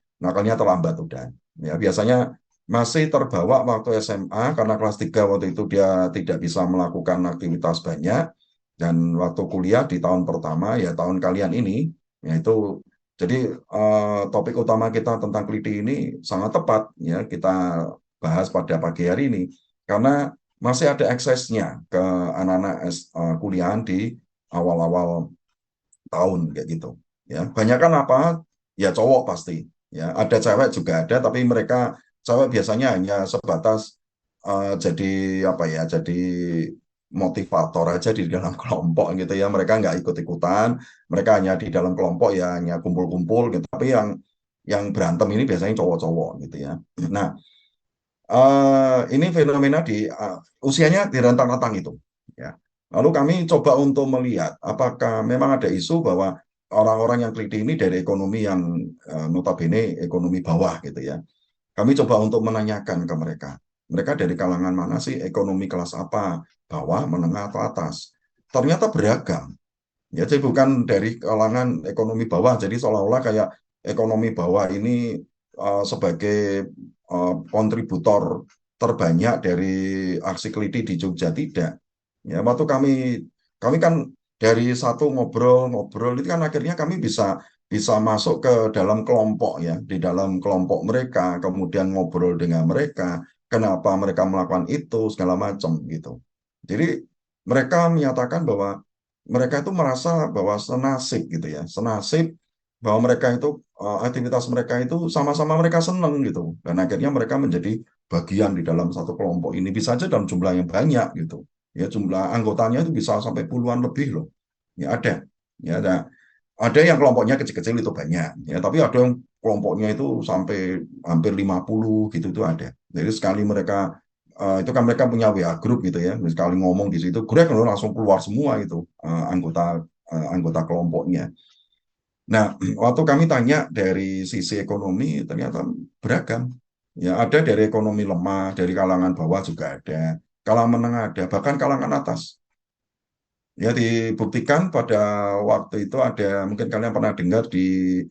terlambat udah. Ya, biasanya masih terbawa waktu SMA karena kelas 3 waktu itu dia tidak bisa melakukan aktivitas banyak, dan waktu kuliah di tahun pertama, ya tahun kalian ini, yaitu jadi topik utama kita tentang keliti ini sangat tepat ya kita bahas pada pagi hari ini karena masih ada aksesnya ke anak-anak kuliahan di awal-awal tahun kayak gitu. Ya, banyak kan apa? Ya cowok pasti. Ya, ada cewek juga ada, tapi mereka cewek biasanya hanya sebatas jadi apa ya? Jadi motivator aja di dalam kelompok gitu ya. Mereka nggak ikut-ikutan, mereka hanya di dalam kelompok ya hanya kumpul-kumpul gitu. Tapi yang berantem ini biasanya cowok-cowok gitu ya. Nah, ini fenomena di usianya di rentang-rentang itu. Ya. Lalu kami coba untuk melihat apakah memang ada isu bahwa orang-orang yang teliti ini dari ekonomi yang notabene ekonomi bawah gitu ya. Kami coba untuk menanyakan ke mereka. Mereka dari kalangan mana sih? Ekonomi kelas apa? Bawah, menengah, atau atas? Ternyata beragam. Ya, jadi bukan dari kalangan ekonomi bawah. Jadi seolah-olah kayak ekonomi bawah ini sebagai kontributor terbanyak dari aksi keliti di Jogja, tidak. Ya, waktu kami kan dari satu ngobrol-ngobrol itu kan akhirnya kami bisa masuk ke dalam kelompok ya, di dalam kelompok mereka, kemudian ngobrol dengan mereka, kenapa mereka melakukan itu segala macam gitu. Jadi mereka menyatakan bahwa mereka itu merasa bahwa senasib gitu ya, senasib bahwa mereka itu aktivitas mereka itu sama-sama mereka senang gitu, dan akhirnya mereka menjadi bagian di dalam satu kelompok ini bisa saja dalam jumlah yang banyak gitu, ya jumlah anggotanya itu bisa sampai puluhan lebih loh, ya ada yang kelompoknya kecil-kecil itu banyak, ya tapi ada yang kelompoknya itu sampai hampir 50 gitu itu ada. Jadi sekali mereka itu kan mereka punya WA group gitu ya. Sekali ngomong di situ, grek langsung keluar semua itu anggota kelompoknya. Nah, waktu kami tanya dari sisi ekonomi ternyata beragam. Ya, ada dari ekonomi lemah, dari kalangan bawah juga ada, kalangan menengah ada, bahkan kalangan atas. Ya, dibuktikan pada waktu itu ada, mungkin kalian pernah dengar di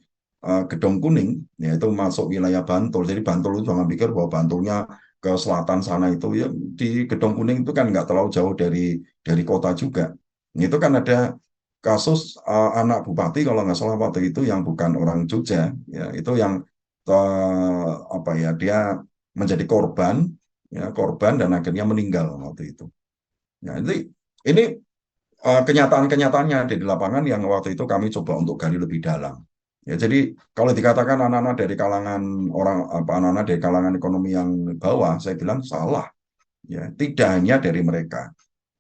Gedong Kuning, yaitu masuk wilayah Bantul. Jadi Bantul itu jangan pikir bahwa Bantulnya ke selatan sana itu ya di Gedong Kuning itu kan nggak terlalu jauh dari kota juga. Itu kan ada kasus anak bupati kalau nggak salah waktu itu yang bukan orang Jogja, ya itu yang apa ya dia menjadi korban, ya korban dan akhirnya meninggal waktu itu. Nah, ini kenyataan-kenyataannya di lapangan yang waktu itu kami coba untuk gali lebih dalam. Ya, jadi kalau dikatakan anak-anak dari kalangan anak-anak dari kalangan ekonomi yang bawah, saya bilang salah. Ya, tidak hanya dari mereka,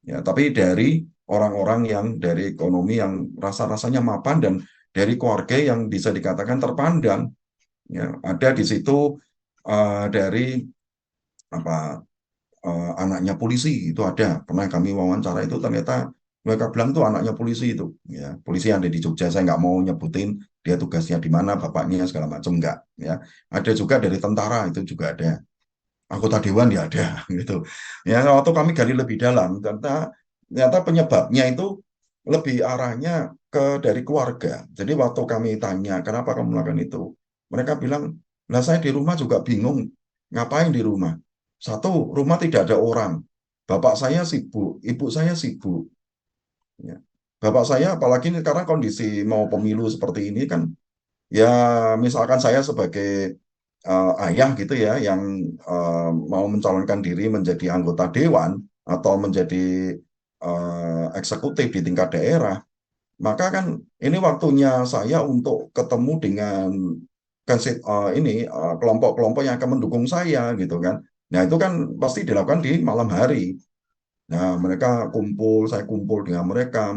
ya, tapi dari orang-orang yang dari ekonomi yang rasa-rasanya mapan dan dari keluarga yang bisa dikatakan terpandang. Ya, ada di situ dari apa anaknya polisi itu ada, pernah kami wawancara itu ternyata mereka bilang tuh anaknya polisi itu, ya polisi yang ada di Jogja, saya nggak mau nyebutin dia tugasnya di mana, bapaknya segala macam nggak, ya ada juga dari tentara itu juga ada, anggota dewan ya ada gitu, ya waktu kami gali lebih dalam ternyata penyebabnya itu lebih arahnya ke dari keluarga. Jadi waktu kami tanya kenapa kamu melakukan itu, mereka bilang, nah saya di rumah juga bingung ngapain di rumah. Satu, rumah tidak ada orang. Bapak saya sibuk, ibu saya sibuk. Ya. Bapak saya, apalagi sekarang kondisi mau pemilu seperti ini kan, ya misalkan saya sebagai ayah gitu ya, yang mau mencalonkan diri menjadi anggota dewan atau menjadi eksekutif di tingkat daerah, maka kan ini waktunya saya untuk ketemu dengan kelompok-kelompok yang akan mendukung saya gitu kan. Nah itu kan pasti dilakukan di malam hari. Nah mereka kumpul, saya kumpul dengan mereka,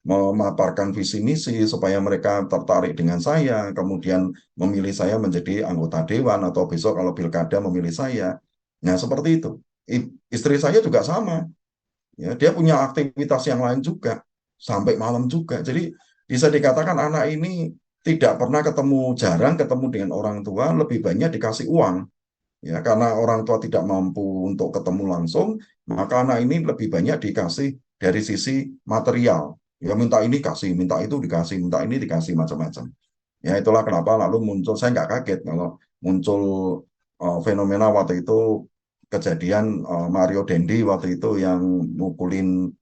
memaparkan visi misi supaya mereka tertarik dengan saya, kemudian memilih saya menjadi anggota dewan atau besok kalau pilkada memilih saya. Nah seperti itu. Istri saya juga sama. Ya, dia punya aktivitas yang lain juga sampai malam juga. Jadi bisa dikatakan anak ini tidak pernah ketemu, jarang ketemu dengan orang tua, lebih banyak dikasih uang. Ya, karena orang tua tidak mampu untuk ketemu langsung, maka anak ini lebih banyak dikasih dari sisi material. Ya, minta ini kasih, minta itu dikasih, minta ini dikasih macam-macam. Ya, itulah kenapa lalu muncul, saya nggak kaget kalau muncul fenomena waktu itu kejadian Mario Dendi waktu itu yang mukulin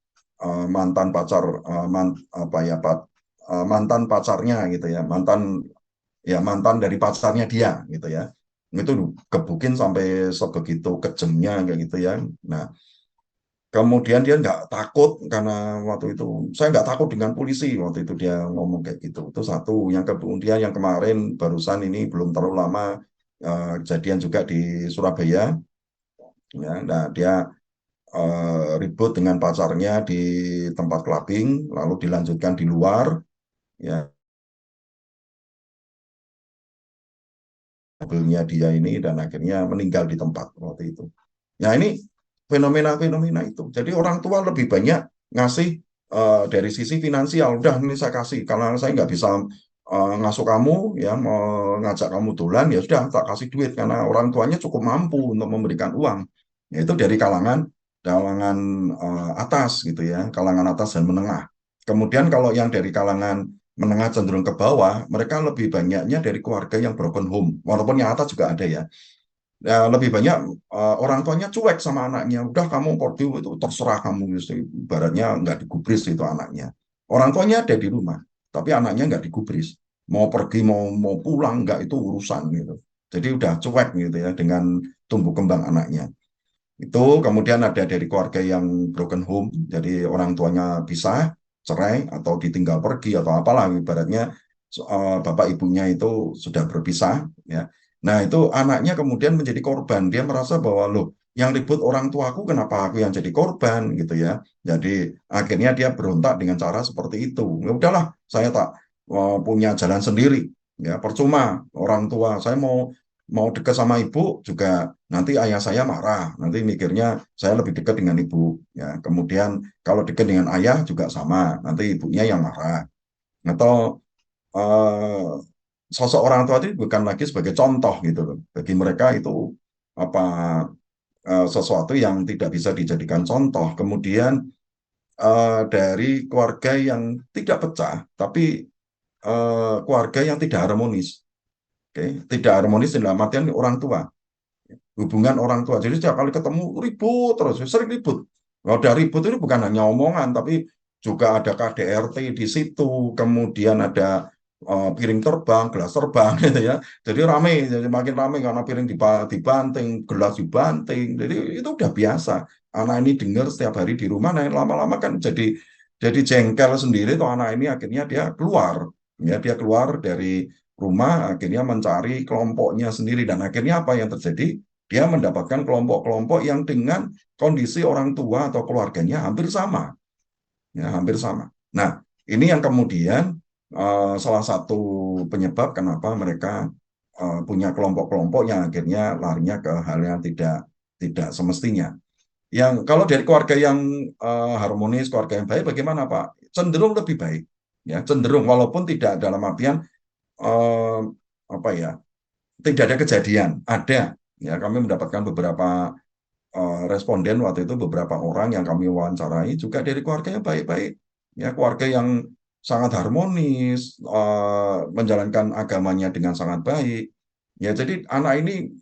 mantan pacar mantan pacarnya gitu ya, mantan dari pacarnya dia gitu ya, itu gebukin sampai sebegitu kejamnya kayak gitu ya. Nah kemudian dia nggak takut karena waktu itu saya nggak takut dengan polisi, waktu itu dia ngomong kayak gitu. Itu satu. Yang kemudian yang kemarin barusan ini belum terlalu lama kejadian juga di Surabaya ya. Nah dia ribut dengan pacarnya di tempat clubbing, lalu dilanjutkan di luar, ya mobilnya dia ini dan akhirnya meninggal di tempat waktu itu. Nah ini fenomena-fenomena itu. Jadi orang tua lebih banyak ngasih dari sisi finansial. Udah ini saya kasih karena saya nggak bisa ngasuh kamu, ya mau ngajak kamu dolan, ya sudah tak kasih duit karena orang tuanya cukup mampu untuk memberikan uang. Yaitu dari kalangan atas gitu ya, kalangan atas dan menengah. Kemudian kalau yang dari kalangan menengah cenderung ke bawah, mereka lebih banyaknya dari keluarga yang broken home. Walaupun yang atas juga ada ya. Ya, lebih banyak orang tuanya cuek sama anaknya. Udah kamu pergi itu terserah kamu. Gitu. Ibaratnya nggak digubris itu anaknya. Orang tuanya ada di rumah, tapi anaknya nggak digubris. Mau pergi, mau pulang, nggak itu urusan gitu. Jadi udah cuek gitu ya dengan tumbuh kembang anaknya. Itu kemudian ada dari keluarga yang broken home, jadi orang tuanya pisah, cerai, atau ditinggal pergi, atau apalah ibaratnya bapak ibunya itu sudah berpisah. Ya. Nah itu anaknya kemudian menjadi korban, dia merasa bahwa loh yang ribut orang tuaku kenapa aku yang jadi korban gitu ya. Jadi akhirnya dia berontak dengan cara seperti itu. Ya udahlah, saya tak punya jalan sendiri. Ya percuma orang tua saya mau dekat sama ibu juga nanti ayah saya marah, nanti mikirnya saya lebih dekat dengan ibu. Ya, kemudian kalau dekat dengan ayah juga sama, nanti ibunya yang marah. Atau sosok orang tua itu bukan lagi sebagai contoh gitu loh. Bagi mereka itu apa sesuatu yang tidak bisa dijadikan contoh. Kemudian dari keluarga yang tidak pecah, tapi keluarga yang tidak harmonis. Oke, tidak harmonis dalam artian orang tua. Hubungan orang tua. Jadi setiap kali ketemu ribut terus, sering ribut. Kalau udah ribut itu bukan hanya omongan, tapi juga ada KDRT di situ, kemudian ada piring terbang, gelas terbang gitu ya. Jadi rame, jadi makin rame karena piring dibanting, gelas dibanting. Jadi itu udah biasa. Anak ini dengar setiap hari di rumah, nah lama-lama kan jadi jengkel sendiri tuh anak ini akhirnya dia keluar. Ya, dia keluar dari rumah akhirnya mencari kelompoknya sendiri dan akhirnya apa yang terjadi? Dia mendapatkan kelompok-kelompok yang dengan kondisi orang tua atau keluarganya hampir sama, ya hampir sama. Nah, ini yang kemudian salah satu penyebab kenapa mereka punya kelompok-kelompok yang akhirnya larinya ke hal yang tidak semestinya. Yang kalau dari keluarga yang harmonis, keluarga yang baik, bagaimana Pak? Cenderung lebih baik, ya cenderung walaupun tidak dalam artian apa ya, tidak ada kejadian, ada. Ya, kami mendapatkan beberapa responden waktu itu, beberapa orang yang kami wawancarai juga dari keluarga yang baik-baik, ya keluarga yang sangat harmonis, menjalankan agamanya dengan sangat baik. Ya, jadi anak ini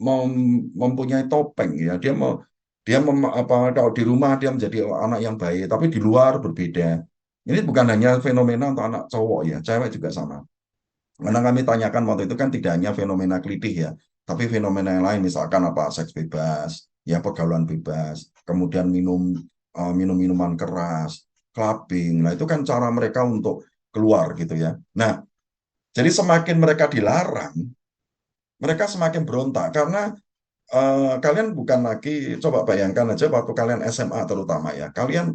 mempunyai topeng, ya kalau di rumah dia menjadi anak yang baik, tapi di luar berbeda. Ini bukan hanya fenomena untuk anak cowok ya, cewek juga sama. Karena kami tanyakan waktu itu kan tidak hanya fenomena kelitih ya, tapi fenomena yang lain misalkan apa seks bebas, ya pergaulan bebas, kemudian minum minuman keras, clubbing. Nah itu kan cara mereka untuk keluar gitu ya. Nah, jadi semakin mereka dilarang, mereka semakin berontak karena kalian bukan lagi, coba bayangkan aja waktu kalian SMA terutama ya, kalian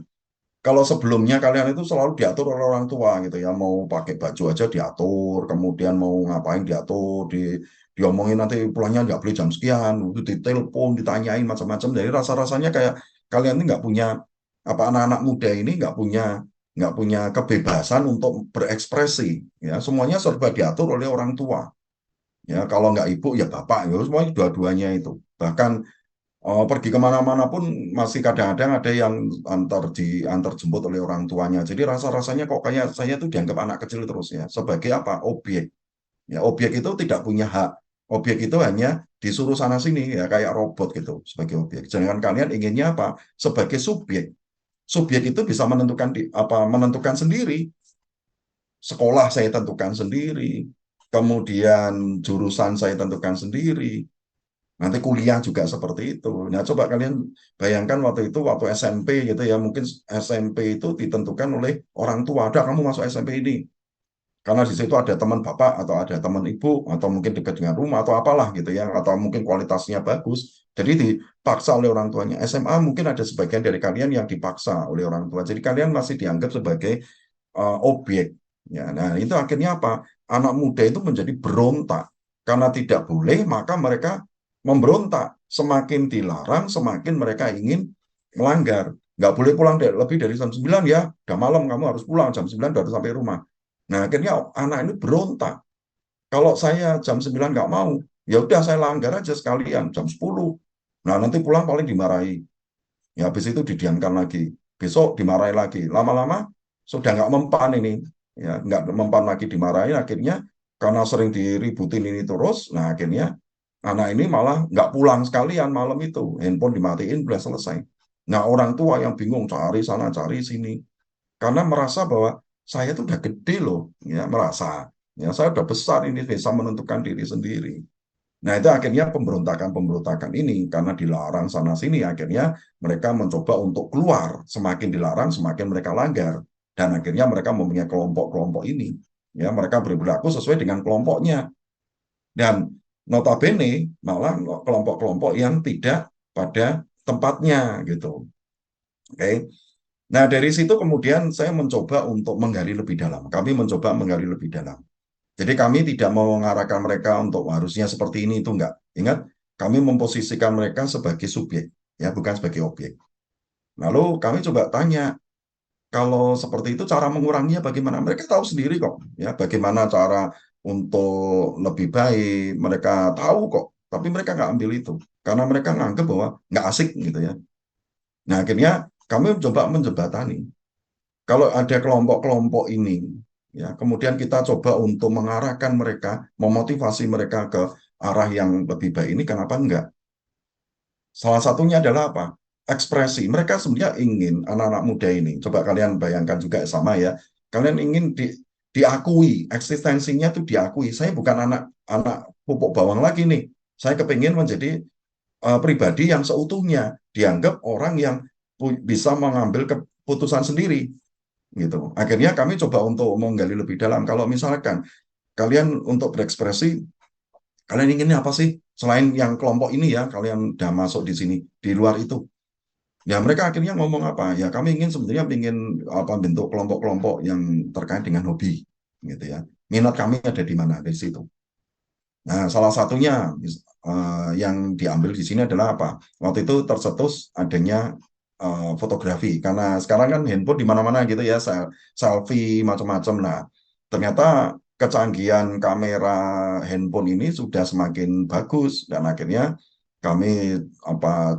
kalau sebelumnya kalian itu selalu diatur oleh orang tua gitu ya, mau pakai baju aja diatur, kemudian mau ngapain diatur, diomongin nanti pulangnya nggak boleh jam sekian, itu ditelepon, ditanyain macam-macam. Jadi rasa-rasanya kayak kalian ini nggak punya, apa, anak-anak muda ini nggak punya kebebasan untuk berekspresi ya, semuanya serba diatur oleh orang tua ya, kalau nggak ibu ya bapak ya, semuanya dua-duanya itu. Bahkan pergi kemana-mana pun masih kadang-kadang ada yang antar jemput oleh orang tuanya. Jadi rasa-rasanya kok kayak saya tuh dianggap anak kecil terus ya. Sebagai apa? Objek. Ya, objek itu tidak punya hak. Objek itu hanya disuruh sana sini ya, kayak robot gitu sebagai objek. Jangan kalian inginnya apa? Sebagai subjek. Subjek itu bisa menentukan sendiri. Sekolah saya tentukan sendiri. Kemudian jurusan saya tentukan sendiri. Nanti kuliah juga seperti itu. Nah, coba kalian bayangkan waktu itu, waktu SMP gitu ya, mungkin SMP itu ditentukan oleh orang tua. Ada kamu masuk SMP ini. Karena di situ ada teman bapak, atau ada teman ibu, atau mungkin dekat dengan rumah, atau apalah gitu ya, atau mungkin kualitasnya bagus. Jadi dipaksa oleh orang tuanya. SMA mungkin ada sebagian dari kalian yang dipaksa oleh orang tua. Jadi kalian masih dianggap sebagai objek. Ya, nah itu akhirnya apa? Anak muda itu menjadi berontak. Karena tidak boleh, maka mereka memberontak. Semakin dilarang, semakin mereka ingin melanggar. Nggak boleh pulang lebih dari jam 9 ya, udah malam kamu harus pulang, jam 9 baru sampai rumah. Nah akhirnya anak ini berontak. Kalau saya jam 9 nggak mau, ya udah saya langgar aja sekalian, jam 10. Nah nanti pulang paling dimarahi. Ya habis itu didiamkan lagi. Besok dimarahi lagi. Lama-lama sudah nggak mempan ini. Ya, nggak mempan lagi dimarahin. Akhirnya karena sering diributin ini terus, nah akhirnya anak ini malah nggak pulang sekalian malam itu. Handphone dimatiin, udah selesai. Nah orang tua yang bingung cari sana, cari sini. Karena merasa bahwa saya tuh udah gede loh. Ya, merasa. Ya, saya udah besar ini bisa menentukan diri sendiri. Nah, itu akhirnya pemberontakan-pemberontakan ini karena dilarang sana-sini, akhirnya mereka mencoba untuk keluar. Semakin dilarang, semakin mereka langgar. Dan akhirnya mereka mempunyai kelompok-kelompok ini. Ya, mereka berperilaku sesuai dengan kelompoknya. Dan notabene malah kelompok-kelompok yang tidak pada tempatnya gitu. Oke. Nah, dari situ kemudian saya mencoba untuk menggali lebih dalam. Kami mencoba menggali lebih dalam. Jadi kami tidak mau mengarahkan mereka untuk harusnya seperti ini, itu enggak. Ingat, kami memposisikan mereka sebagai subjek, ya, bukan sebagai objek. Lalu kami coba tanya, kalau seperti itu cara menguranginya bagaimana? Mereka tahu sendiri kok, ya, bagaimana cara untuk lebih baik. Mereka tahu kok, tapi mereka nggak ambil itu. Karena mereka nganggap bahwa nggak asik gitu ya. Nah, akhirnya kami coba menjembatani. Kalau ada kelompok-kelompok ini, ya, kemudian kita coba untuk mengarahkan mereka, memotivasi mereka ke arah yang lebih baik ini, kenapa enggak? Salah satunya adalah apa? Ekspresi. Mereka sebenarnya ingin anak-anak muda ini, coba kalian bayangkan juga sama ya, kalian ingin diakui, eksistensinya itu diakui. Saya bukan anak pupuk bawang lagi nih. Saya kepingin menjadi pribadi yang seutuhnya, dianggap orang yang bisa mengambil keputusan sendiri gitu. Akhirnya kami coba untuk menggali lebih dalam. Kalau misalkan kalian untuk berekspresi, kalian inginnya apa sih? Selain yang kelompok ini ya, kalian udah masuk di sini, di luar itu. Ya mereka akhirnya ngomong apa? Ya kami ingin sebenarnya ingin apa bentuk kelompok-kelompok yang terkait dengan hobi, gitu ya. Minat kami ada di mana dari situ. Nah salah satunya yang diambil di sini adalah apa? Waktu itu tercetus adanya fotografi karena sekarang kan handphone di mana-mana gitu ya, selfie macam-macam. Nah, ternyata kecanggihan kamera handphone ini sudah semakin bagus dan akhirnya kami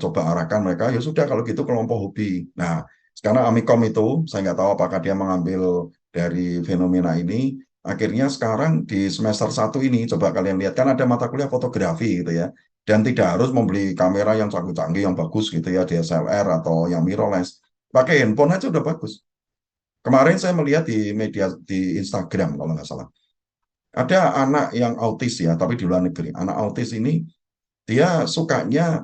coba arahkan mereka, ya sudah kalau gitu kelompok hobi. Nah, sekarang Amikom itu saya nggak tahu apakah dia mengambil dari fenomena ini. Akhirnya sekarang di semester 1 ini coba kalian lihat kan ada mata kuliah fotografi gitu ya. Dan tidak harus membeli kamera yang canggih-canggih, yang bagus gitu ya, DSLR atau yang mirrorless. Pakai handphone aja udah bagus. Kemarin saya melihat di media, di Instagram kalau nggak salah. Ada anak yang autis ya, tapi di luar negeri. Anak autis ini, dia sukanya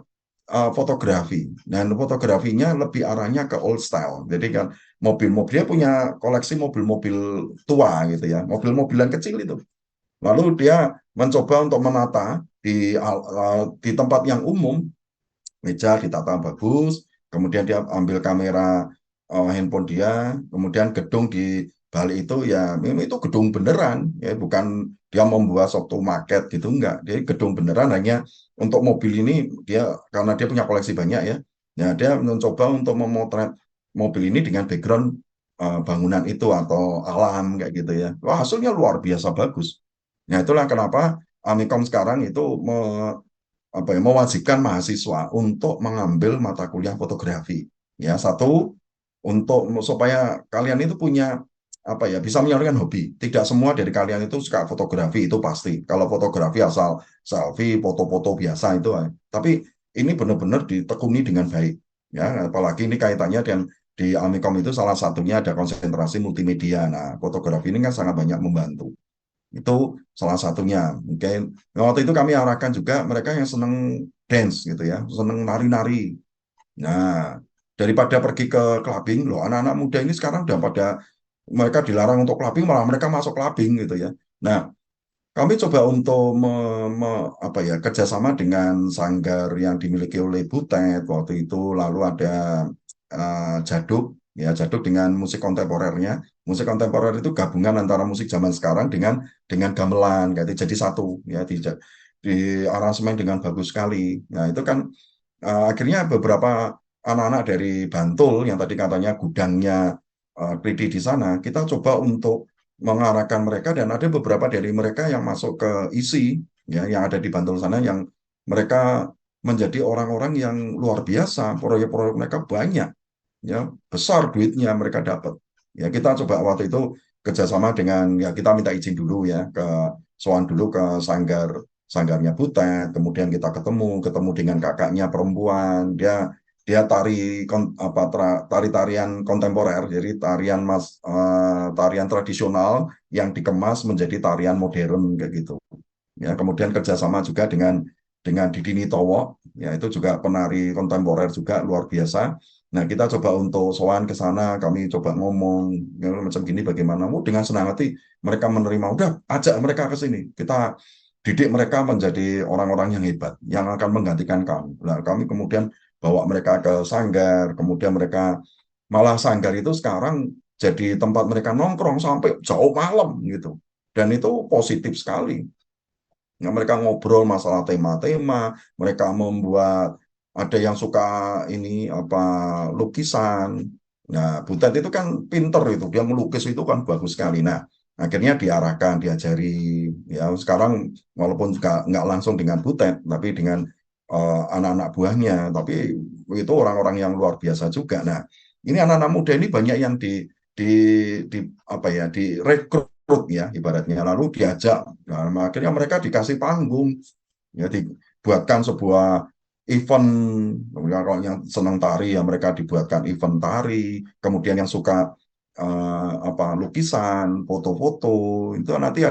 fotografi. Dan fotografinya lebih arahnya ke old style. Jadi kan mobil-mobil, dia punya koleksi mobil-mobil tua gitu ya, mobil-mobilan kecil itu. Lalu dia mencoba untuk menata di tempat yang umum, meja ditata bagus, kemudian dia ambil kamera handphone dia, kemudian gedung di balik itu ya memang itu gedung beneran, ya bukan dia membuat suatu market gitu, enggak, dia gedung beneran hanya untuk mobil ini dia karena dia punya koleksi banyak ya, dia mencoba untuk memotret mobil ini dengan background bangunan itu atau alam kayak gitu ya. Wah, hasilnya luar biasa bagus. Nah, itulah kenapa Amikom sekarang itu mewajibkan mahasiswa untuk mengambil mata kuliah fotografi. Ya, satu supaya kalian itu punya bisa menyalurkan hobi. Tidak semua dari kalian itu suka fotografi, itu pasti. Kalau fotografi asal selfie, foto-foto biasa itu. Tapi ini benar-benar ditekuni dengan baik. Ya, apalagi ini kaitannya dengan di Amikom itu salah satunya ada konsentrasi multimedia. Nah, fotografi ini kan sangat banyak membantu. Itu salah satunya. Mungkin waktu itu kami arahkan juga mereka yang seneng dance gitu ya, seneng nari-nari. Nah, daripada pergi ke clubbing, loh anak-anak muda ini sekarang udah pada mereka dilarang untuk clubbing, malah mereka masuk clubbing gitu ya. Nah, kami coba untuk kerjasama dengan sanggar yang dimiliki oleh Butet waktu itu, lalu ada Jaduk, ya Jaduk dengan musik kontemporernya. Musik kontemporer itu gabungan antara musik zaman sekarang dengan gamelan, jadi satu, ya di aransemen dengan bagus sekali. Nah itu kan akhirnya beberapa anak-anak dari Bantul yang tadi katanya gudangnya Kridi di sana, kita coba untuk mengarahkan mereka dan ada beberapa dari mereka yang masuk ke ISI ya yang ada di Bantul sana yang mereka menjadi orang-orang yang luar biasa, proyek-proyek mereka banyak ya, besar duitnya mereka dapat. Ya kita coba waktu itu kerjasama dengan ya kita minta izin dulu ya ke soan dulu ke sanggarnya Butet, kemudian kita ketemu dengan kakaknya perempuan, dia dia tarian kontemporer, jadi tarian tradisional yang dikemas menjadi tarian modern kayak gitu. Ya, kemudian kerjasama juga dengan Didi Nitowo, ya itu juga penari kontemporer juga luar biasa. Nah, kita coba untuk sowan ke sana, kami coba ngomong ya, macam gini bagaimana. Dengan senang hati mereka menerima, udah ajak mereka ke sini. Kita didik mereka menjadi orang-orang yang hebat, yang akan menggantikan kamu. Nah, kami kemudian bawa mereka ke sanggar, kemudian mereka malah sanggar itu sekarang jadi tempat mereka nongkrong sampai jauh malam gitu. Dan itu positif sekali. Ya, mereka ngobrol masalah tema-tema, mereka membuat ada yang suka ini lukisan. Nah, Butet itu kan pinter itu, dia melukis itu kan bagus sekali. Nah, akhirnya diarahkan, diajari. Ya, sekarang walaupun juga nggak langsung dengan Butet, tapi dengan anak-anak buahnya. Tapi itu orang-orang yang luar biasa juga. Nah, ini anak-anak muda ini banyak yang di, direkrut ya ibaratnya lalu diajak, nah, akhirnya mereka dikasih panggung ya dibuatkan sebuah event. Kalau yang senang tari ya mereka dibuatkan event tari, kemudian yang suka lukisan, foto-foto itu nanti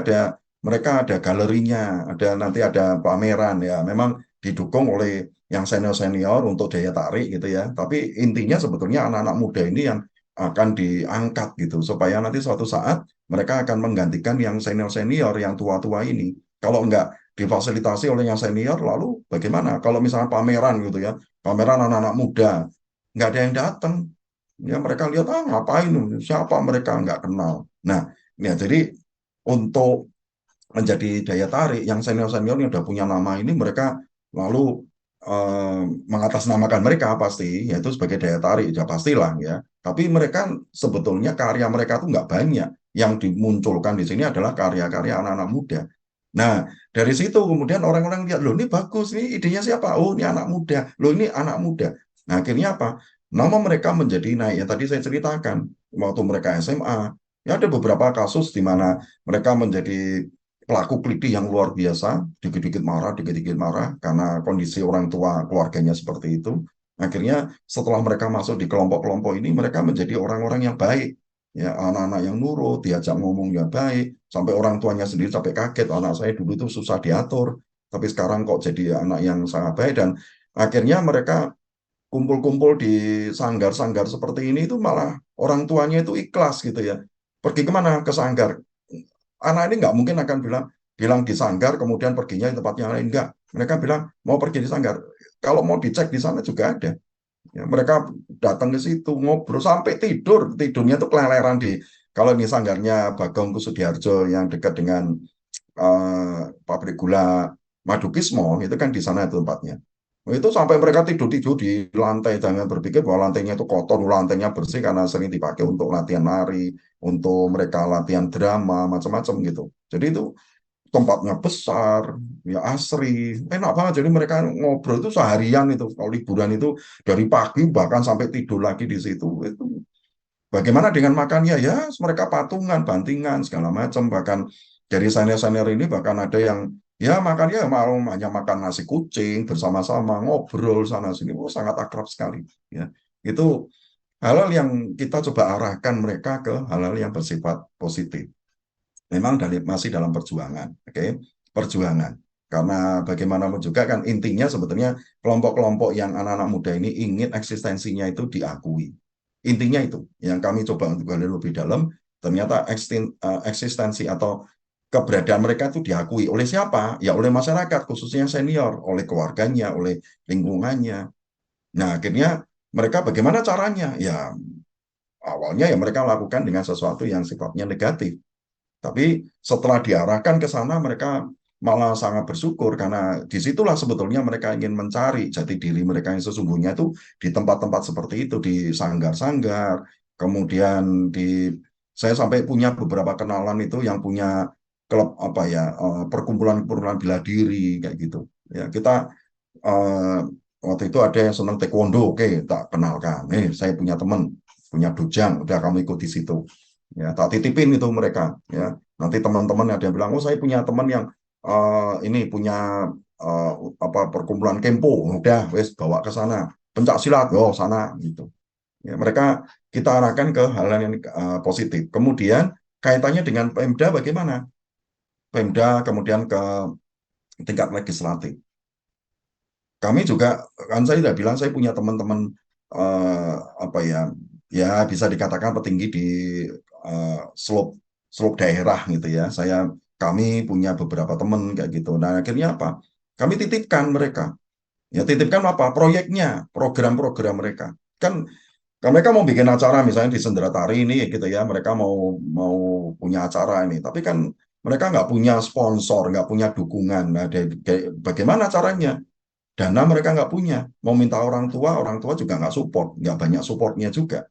mereka ada galerinya, nanti ada pameran ya, memang didukung oleh yang senior-senior untuk daya tarik gitu ya, tapi intinya sebetulnya anak-anak muda ini yang akan diangkat gitu supaya nanti suatu saat mereka akan menggantikan yang senior-senior, yang tua-tua ini. Kalau enggak difasilitasi oleh yang senior, lalu bagaimana? Kalau misalnya pameran gitu ya, pameran anak-anak muda, nggak ada yang datang. Ya mereka lihat, ngapain? Siapa mereka? Nggak kenal. Nah, ya, jadi untuk menjadi daya tarik, yang senior-senior yang udah punya nama ini, mereka lalu mengatasnamakan mereka pasti, yaitu sebagai daya tarik, ya pastilah ya. Tapi mereka sebetulnya karya mereka tuh nggak banyak. Yang dimunculkan di sini adalah karya-karya anak-anak muda. Nah, dari situ kemudian orang-orang lihat, loh ini bagus, ini idenya siapa? Oh, ini anak muda. Loh ini anak muda. Nah, akhirnya apa? Nama mereka menjadi naik. Yang tadi saya ceritakan, waktu mereka SMA, ya ada beberapa kasus di mana mereka menjadi pelaku kelitih yang luar biasa, dikit-dikit marah, karena kondisi orang tua keluarganya seperti itu. Akhirnya setelah mereka masuk di kelompok-kelompok ini, mereka menjadi orang-orang yang baik. Ya, anak-anak yang nurut, diajak ngomong yang baik, sampai orang tuanya sendiri sampai kaget, anak saya dulu itu susah diatur, tapi sekarang kok jadi anak yang sangat baik, dan akhirnya mereka kumpul-kumpul di sanggar-sanggar seperti ini itu malah orang tuanya itu ikhlas gitu ya. Pergi kemana? Ke sanggar. Anak ini nggak mungkin akan bilang bilang di sanggar kemudian perginya di tempat yang lain. Enggak. Mereka bilang mau pergi di sanggar. Kalau mau dicek di sana juga ada. Ya, mereka datang ke situ ngobrol sampai tidur. Tidurnya tuh keleleran di kalau ini sanggarnya Bagong Kusudiharjo yang dekat dengan pabrik gula Madukismo itu kan di sana itu tempatnya. Itu sampai mereka tidur-tidur di lantai, jangan berpikir bahwa lantainya itu kotor, lantainya bersih karena sering dipakai untuk latihan lari, untuk mereka latihan drama, macam-macam gitu. Jadi itu tempatnya besar, ya asri, enak banget. Jadi mereka ngobrol itu seharian itu, kalau liburan itu dari pagi bahkan sampai tidur lagi di situ. Itu bagaimana dengan makannya? Ya, mereka patungan, bantingan, segala macam. Bahkan dari senior-senior ini bahkan ada yang ya makannya mau hanya makan nasi kucing bersama-sama, ngobrol sana sini. Oh, sangat akrab sekali. Ya, itu hal-hal yang kita coba arahkan mereka ke hal-hal yang bersifat positif. Memang masih dalam perjuangan, oke? Perjuangan. Karena bagaimanapun juga kan intinya sebetulnya kelompok-kelompok yang anak-anak muda ini ingin eksistensinya itu diakui. Intinya itu yang kami coba untuk gali lebih dalam, ternyata eksistensi atau keberadaan mereka itu diakui oleh siapa? Ya oleh masyarakat, khususnya senior, oleh keluarganya, oleh lingkungannya. Nah, akhirnya mereka bagaimana caranya? Ya awalnya ya mereka lakukan dengan sesuatu yang sifatnya negatif. Tapi setelah diarahkan ke sana mereka malah sangat bersyukur karena disitulah sebetulnya mereka ingin mencari jati diri mereka yang sesungguhnya itu di tempat-tempat seperti itu, di sanggar-sanggar, kemudian saya sampai punya beberapa kenalan itu yang punya klub apa ya perkumpulan-perkumpulan bela diri kayak gitu. Ya kita waktu itu ada yang senang taekwondo, oke tak kenalkan, saya punya teman punya dojang, udah kamu ikut di situ. Ya, tak titipin itu mereka. Ya, nanti teman-teman ada yang bilang, oh saya punya teman yang ini punya apa perkumpulan kempo, udah wes bawa ke sana. Pencak silat, oh sana gitu. Ya, mereka kita arahkan ke hal-hal yang positif. Kemudian kaitannya dengan Pemda bagaimana? Pemda kemudian ke tingkat legislatif. Kami juga kan saya sudah bilang saya punya teman-teman apa ya ya bisa dikatakan petinggi di seluk daerah gitu ya. Kami punya beberapa teman kayak gitu. Nah akhirnya apa? Kami titipkan mereka. Ya titipkan apa? Proyeknya, program-program mereka. Kan mereka mau bikin acara misalnya di Sendratari ini gitu ya. Mereka mau mau punya acara ini. Tapi kan mereka nggak punya sponsor, nggak punya dukungan. Nah, bagaimana caranya? Dana mereka nggak punya. Mau minta orang tua juga nggak support, nggak banyak supportnya juga.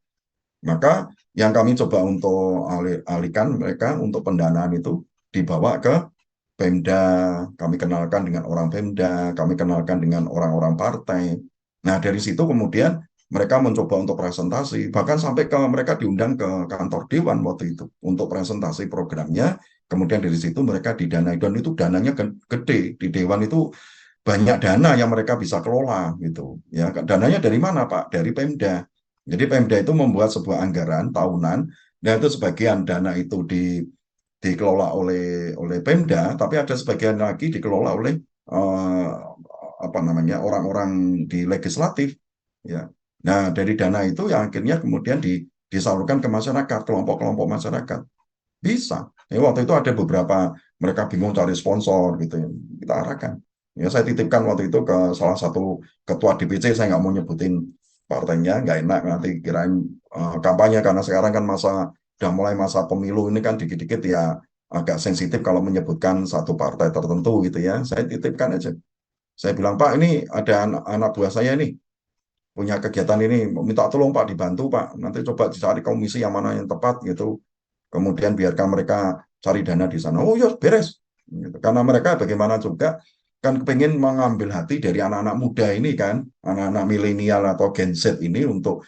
Maka yang kami coba untuk alihkan mereka untuk pendanaan itu dibawa ke Pemda, kami kenalkan dengan orang Pemda, kami kenalkan dengan orang-orang partai. Nah dari situ kemudian mereka mencoba untuk presentasi, bahkan sampai ke mereka diundang ke kantor Dewan waktu itu untuk presentasi programnya. Kemudian dari situ mereka didanai dan itu dananya gede di Dewan itu banyak dana yang mereka bisa kelola gitu ya. Dananya dari mana Pak? Dari Pemda. Jadi Pemda itu membuat sebuah anggaran tahunan dan itu sebagian dana itu dikelola oleh Pemda, tapi ada sebagian lagi dikelola oleh eh, apa namanya orang-orang di legislatif ya. Nah, dari dana itu yang akhirnya kemudian disalurkan ke masyarakat, kelompok-kelompok masyarakat. Bisa. Ya, waktu itu ada beberapa mereka bingung cari sponsor gitu ya. Kita arahkan. Ya, saya titipkan waktu itu ke salah satu ketua DPC, saya nggak mau nyebutin partainya, nggak enak nanti kirain kampanye karena sekarang kan udah mulai masa pemilu ini kan dikit-dikit ya agak sensitif kalau menyebutkan satu partai tertentu gitu ya. Saya titipkan aja. Saya bilang, Pak, ini ada anak buah saya nih punya kegiatan ini, minta tolong Pak dibantu Pak. Nanti coba dicari komisi yang mana yang tepat gitu. Kemudian biarkan mereka cari dana di sana. Oh ya beres. Gitu. Karena mereka bagaimana juga kan pengen mengambil hati dari anak-anak muda ini kan, anak-anak milenial atau Gen Z ini untuk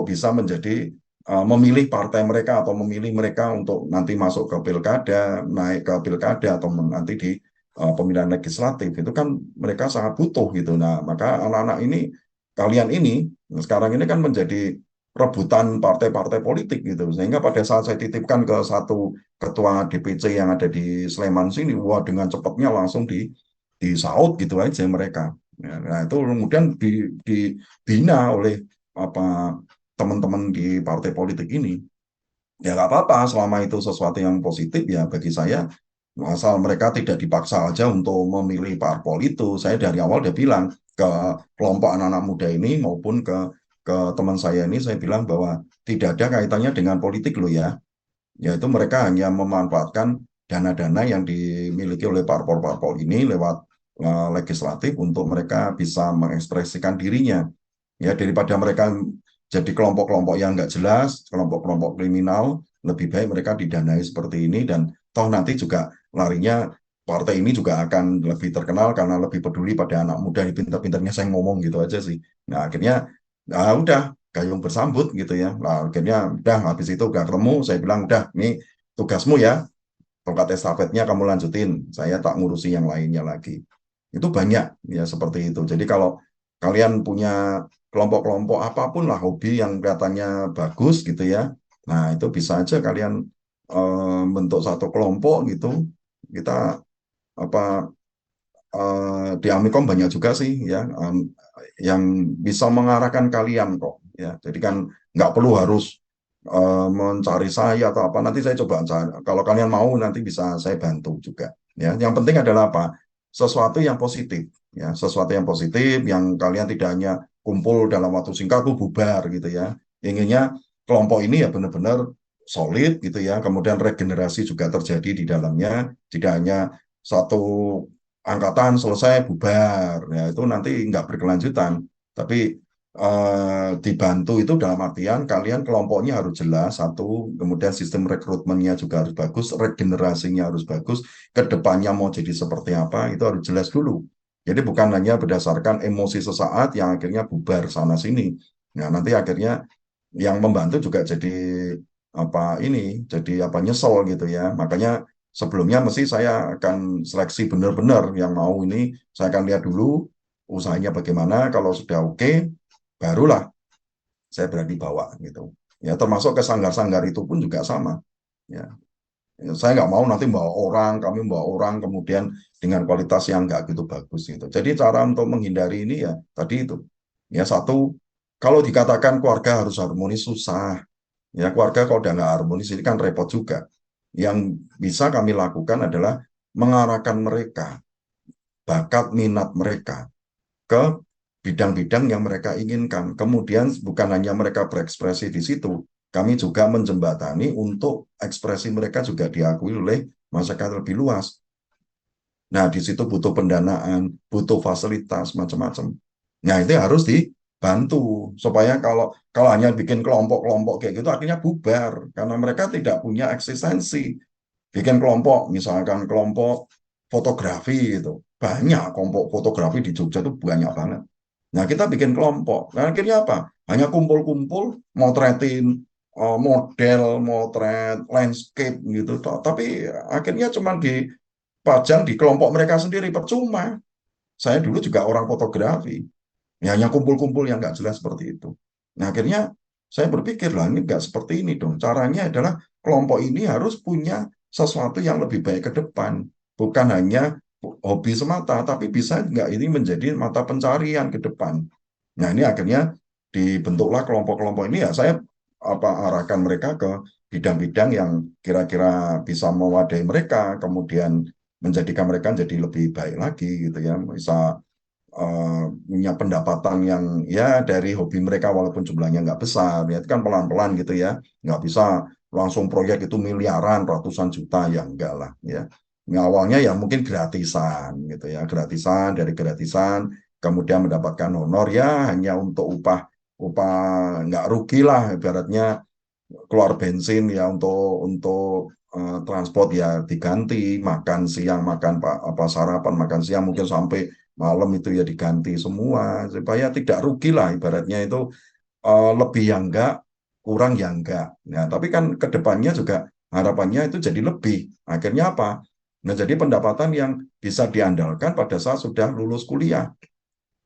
bisa menjadi memilih partai mereka atau memilih mereka untuk nanti masuk ke pilkada, naik ke pilkada atau nanti di pemilihan legislatif itu kan mereka sangat butuh gitu. Nah, maka anak-anak ini kalian ini sekarang ini kan menjadi rebutan partai-partai politik gitu. Sehingga pada saat saya titipkan ke satu ketua DPC yang ada di Sleman sini, wah dengan cepatnya langsung disaut gitu aja mereka. Ya, nah itu kemudian dibina oleh apa teman-teman di partai politik ini. Ya nggak apa-apa, selama itu sesuatu yang positif ya bagi saya, asal mereka tidak dipaksa aja untuk memilih parpol itu. Saya dari awal udah bilang ke kelompok anak-anak muda ini maupun ke teman saya ini, saya bilang bahwa tidak ada kaitannya dengan politik loh ya. Yaitu mereka hanya memanfaatkan dana-dana yang dimiliki oleh parpol-parpol ini lewat legislatif untuk mereka bisa mengekspresikan dirinya. Ya, daripada mereka jadi kelompok-kelompok yang nggak jelas, kelompok-kelompok kriminal, lebih baik mereka didanai seperti ini, dan toh nanti juga larinya partai ini juga akan lebih terkenal karena lebih peduli pada anak muda, pintar-pintarnya saya ngomong gitu aja sih. Nah akhirnya udah gayung bersambut gitu ya. Nah akhirnya udah habis itu udah ketemu, saya bilang udah ini tugasmu ya, tongkat estafetnya kamu lanjutin, saya tak ngurusi yang lainnya lagi. Itu banyak ya seperti itu. Jadi kalau kalian punya kelompok-kelompok apapun lah, hobi yang kelihatannya bagus gitu ya, nah itu bisa aja kalian bentuk satu kelompok gitu. Kita apa di Amikom banyak juga sih ya yang bisa mengarahkan kalian kok ya. Jadi kan nggak perlu harus mencari saya atau apa. Nanti saya coba cari. Kalau kalian mau nanti bisa saya bantu juga ya. Yang penting adalah apa? Sesuatu yang positif ya, sesuatu yang positif yang kalian tidak hanya kumpul dalam waktu singkat tuh bubar gitu ya. Inginnya kelompok ini ya benar-benar solid gitu ya. Kemudian regenerasi juga terjadi di dalamnya, tidak hanya satu angkatan selesai bubar ya, itu nanti nggak berkelanjutan. Tapi dibantu itu dalam artian kalian kelompoknya harus jelas satu, kemudian sistem rekrutmennya juga harus bagus, regenerasinya harus bagus, kedepannya mau jadi seperti apa itu harus jelas dulu. Jadi bukan hanya berdasarkan emosi sesaat yang akhirnya bubar sana sini. Nah nanti akhirnya yang membantu juga jadi apa ini, jadi apa nyesel gitu ya. Makanya sebelumnya mesti saya akan seleksi benar-benar yang mau ini, saya akan lihat dulu usahanya bagaimana. Kalau sudah oke, barulah saya berani bawa gitu. Ya termasuk ke sanggar-sanggar itu pun juga sama. Ya, saya nggak mau nanti kami bawa orang kemudian dengan kualitas yang nggak gitu bagus gitu. Jadi cara untuk menghindari ini ya tadi itu. Ya satu, kalau dikatakan keluarga harus harmonis susah. Ya keluarga kalau udah nggak harmonis ini kan repot juga. Yang bisa kami lakukan adalah mengarahkan mereka, bakat minat mereka ke bidang-bidang yang mereka inginkan. Kemudian bukan hanya mereka berekspresi di situ, kami juga menjembatani untuk ekspresi mereka juga diakui oleh masyarakat lebih luas. Nah, di situ butuh pendanaan, butuh fasilitas, macam-macam. Nah, itu harus dibantu supaya kalau hanya bikin kelompok-kelompok kayak gitu akhirnya bubar karena mereka tidak punya eksistensi. Bikin kelompok, misalkan kelompok fotografi itu. Banyak kelompok fotografi di Jogja itu banyak banget. Nah, kita bikin kelompok. Nah, akhirnya apa? Hanya kumpul-kumpul, motretin model, motret landscape gitu. Tapi akhirnya cuma dipajang di kelompok mereka sendiri. Percuma. Saya dulu juga orang fotografi. Ya, hanya kumpul-kumpul yang nggak jelas seperti itu. Nah, akhirnya saya berpikir, lah ini nggak seperti ini dong. Caranya adalah kelompok ini harus punya sesuatu yang lebih baik ke depan. Bukan hanya hobi semata, tapi bisa nggak ini menjadi mata pencarian ke depan. Nah, ini akhirnya dibentuklah kelompok-kelompok ini ya. Saya arahkan mereka ke bidang-bidang yang kira-kira bisa mewadahi mereka, kemudian menjadikan mereka jadi lebih baik lagi gitu ya. Bisa punya pendapatan yang ya dari hobi mereka walaupun jumlahnya nggak besar ya itu kan pelan-pelan gitu ya, nggak bisa langsung proyek itu miliaran ratusan juta ya enggak lah ya. Awalnya ya mungkin gratisan gitu ya, gratisan dari gratisan kemudian mendapatkan honor ya hanya untuk upah upah nggak rugi lah ibaratnya, keluar bensin ya untuk transport ya diganti, makan siang makan apa sarapan makan siang mungkin sampai malam itu ya diganti semua supaya tidak rugi lah ibaratnya itu, lebih yang enggak kurang yang enggak. Nah tapi kan kedepannya juga harapannya itu jadi lebih, akhirnya apa, nah jadi pendapatan yang bisa diandalkan pada saat sudah lulus kuliah.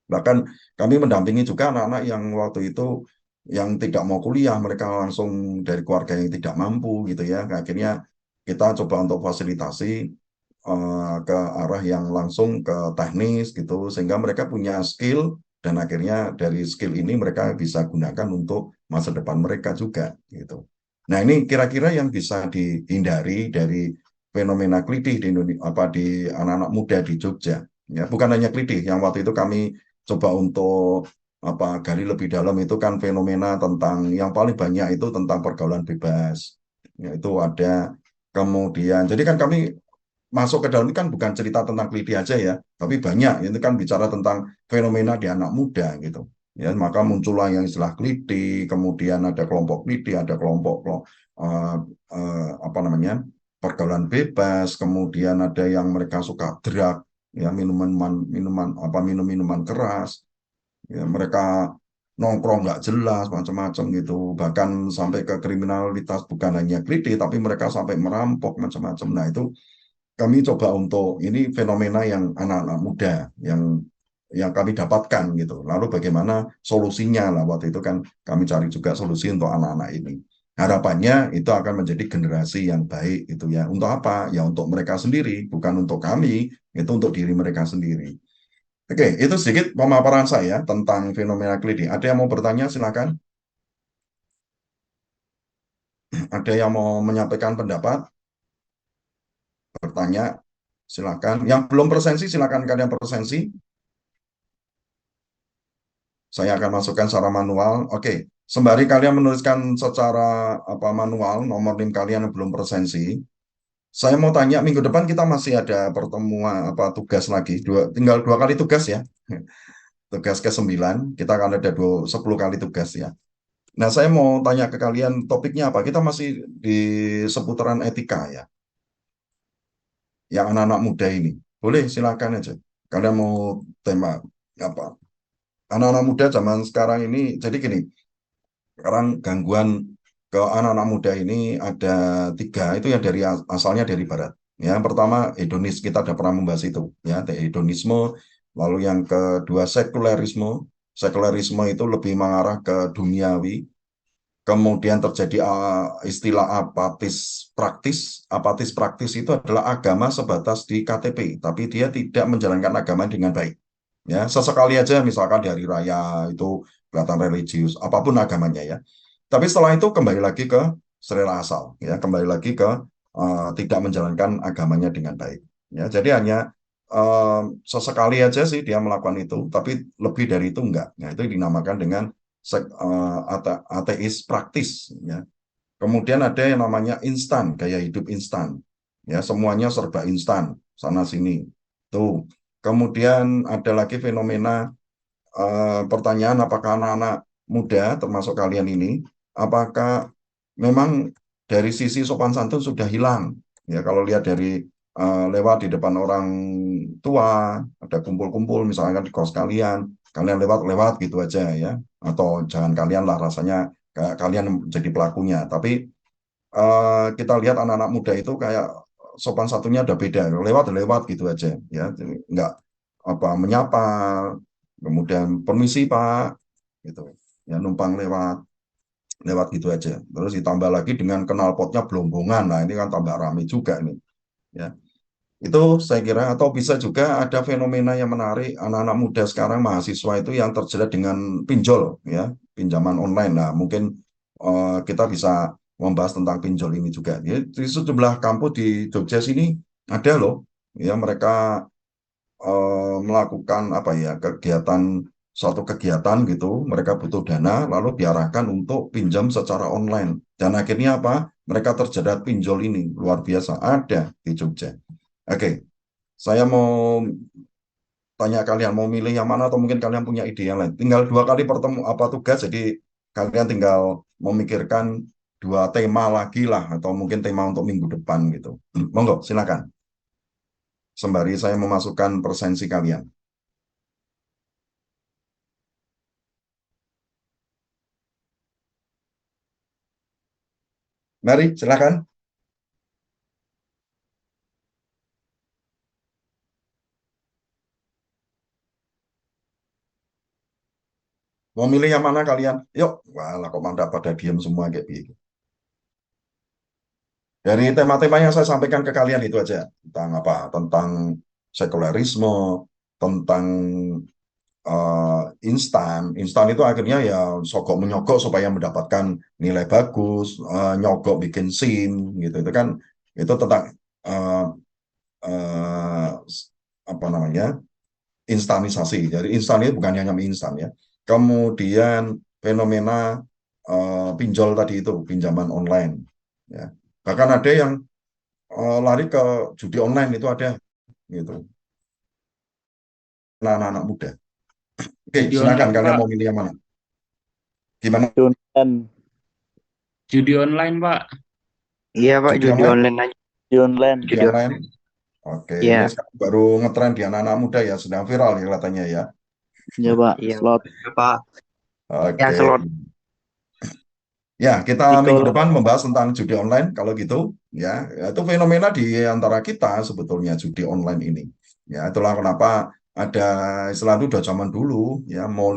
Bahkan kami mendampingi juga anak-anak yang waktu itu yang tidak mau kuliah, mereka langsung dari keluarga yang tidak mampu gitu ya. Akhirnya kita coba untuk fasilitasi ke arah yang langsung ke teknis gitu, sehingga mereka punya skill dan akhirnya dari skill ini mereka bisa gunakan untuk masa depan mereka juga gitu. Nah, ini kira-kira yang bisa dihindari dari fenomena klitih di Indonesia, apa di anak-anak muda di Jogja. Ya, bukan hanya klitih, yang waktu itu kami coba untuk apa gali lebih dalam itu kan fenomena tentang yang paling banyak itu tentang pergaulan bebas. Ya, itu ada. Kemudian, jadi kan kami masuk ke dalam ini kan bukan cerita tentang kliti aja ya, tapi banyak itu kan bicara tentang fenomena di anak muda gitu. Ya, maka muncullah yang istilah kliti, kemudian ada kelompok kliti, ada kelompok apa namanya pergaulan bebas, kemudian ada yang mereka suka drug, ya minum-minuman keras, ya mereka nongkrong nggak jelas macam-macam gitu, bahkan sampai ke kriminalitas bukan hanya kliti, tapi mereka sampai merampok macam-macam. Nah itu kami coba untuk ini fenomena yang anak-anak muda yang kami dapatkan gitu. Lalu bagaimana solusinya lah waktu itu kan kami cari juga solusi untuk anak-anak ini. Harapannya itu akan menjadi generasi yang baik itu ya. Untuk apa? Ya untuk mereka sendiri, bukan untuk kami, itu untuk diri mereka sendiri. Oke, itu sedikit pemaparan saya tentang fenomena klidi. Ada yang mau bertanya? Silakan. Ada yang mau menyampaikan pendapat? Bertanya? Silakan. Yang belum presensi, silakan kalian presensi. Saya akan masukkan secara manual. Oke, sembari kalian menuliskan secara apa manual nomor NIM kalian yang belum presensi, saya mau tanya minggu depan kita masih ada pertemuan apa tugas lagi, tinggal 2 kali tugas ya. Tugas ke-9, kita akan ada 10 kali tugas ya. Nah, saya mau tanya ke kalian topiknya apa? Kita masih di seputaran etika ya, yang anak-anak muda ini. Boleh, silakan aja. Kalian mau tema apa? Anak-anak muda zaman sekarang ini, jadi gini, sekarang gangguan ke anak-anak muda ini ada 3, itu yang dari asalnya dari barat. Ya, yang pertama hedonis, kita ada pernah membahas itu, ya, hedonisme. Lalu yang kedua sekularisme. Sekularisme itu lebih mengarah ke duniawi. Kemudian terjadi istilah apatis praktis. Apatis praktis itu adalah agama sebatas di KTP, tapi dia tidak menjalankan agama dengan baik. Ya, sesekali aja misalkan di hari raya itu kelihatan religius, apapun agamanya ya. Tapi setelah itu kembali lagi ke selera asal, ya, kembali lagi ke tidak menjalankan agamanya dengan baik. Ya, jadi hanya sesekali aja sih dia melakukan itu, tapi lebih dari itu enggak. Nah, itu dinamakan dengan ateis praktis. Ya. Kemudian ada yang namanya instan, gaya hidup instan. Ya, semuanya serba instan, sana sini. Tuh. Kemudian ada lagi fenomena pertanyaan apakah anak-anak muda termasuk kalian ini apakah memang dari sisi sopan santun sudah hilang ya kalau lihat dari lewat di depan orang tua ada kumpul-kumpul misalkan di kos kalian lewat-lewat gitu aja ya atau jangan kalian lah rasanya kayak kalian jadi pelakunya tapi kita lihat anak-anak muda itu kayak sopan satunya udah beda lewat gitu aja ya jadi nggak apa menyapa kemudian permisi Pak gitu ya numpang lewat lewat gitu aja terus ditambah lagi dengan knalpotnya belombongan nah ini kan tambah rame juga nih ya itu saya kira atau bisa juga ada fenomena yang menarik anak-anak muda sekarang mahasiswa itu yang terjerat dengan pinjol ya pinjaman online nah mungkin kita bisa membahas tentang pinjol ini juga ya, di sejumlah kampus di Jogja sini ada loh ya mereka melakukan apa ya kegiatan suatu kegiatan gitu mereka butuh dana lalu diarahkan untuk pinjam secara online dan akhirnya apa mereka terjerat pinjol ini luar biasa ada di Jogja. Oke, saya mau tanya kalian mau milih yang mana atau mungkin kalian punya ide yang lain tinggal 2 kali pertemu apa tugas jadi kalian tinggal memikirkan 2 tema lagi lah atau mungkin tema untuk minggu depan gitu. Monggo silakan sembari saya memasukkan presensi kalian. Mari, silakan. Mau milih yang mana kalian? Yuk, wah, kok mantap pada diam semua kayak begitu. Dari tema-tema yang saya sampaikan ke kalian itu aja, tentang apa? Tentang sekularisme, tentang instan. Instan itu akhirnya ya sogok menyogok supaya mendapatkan nilai bagus, nyogok bikin SIM gitu. Itu kan itu tentang eh, eh, apa namanya? Instanisasi. Jadi instan itu bukan hanya mie instan ya. Kemudian fenomena pinjol tadi itu, pinjaman online ya. Bahkan ada yang lari ke judi online itu ada gitu. Nah, anak-anak muda. Oke, Judi silakan online, kalian Pak. mau milih yang mana? Gimana? Judi online, Pak. Iya Pak, Judi judi online? online aja. Di online. Judi Judi online? Oke, ini Iya, sekarang baru ngetren di anak-anak muda ya, sedang viral ya katanya ya. Ya Pak, iya slot. Pak. Ya Oke. slot. Ya, kita minggu Piccolo. depan membahas tentang judi online. Kalau gitu, ya, itu fenomena di antara kita sebetulnya judi online ini. Ya, itulah kenapa ada istilah itu udah zaman dulu, ya, mau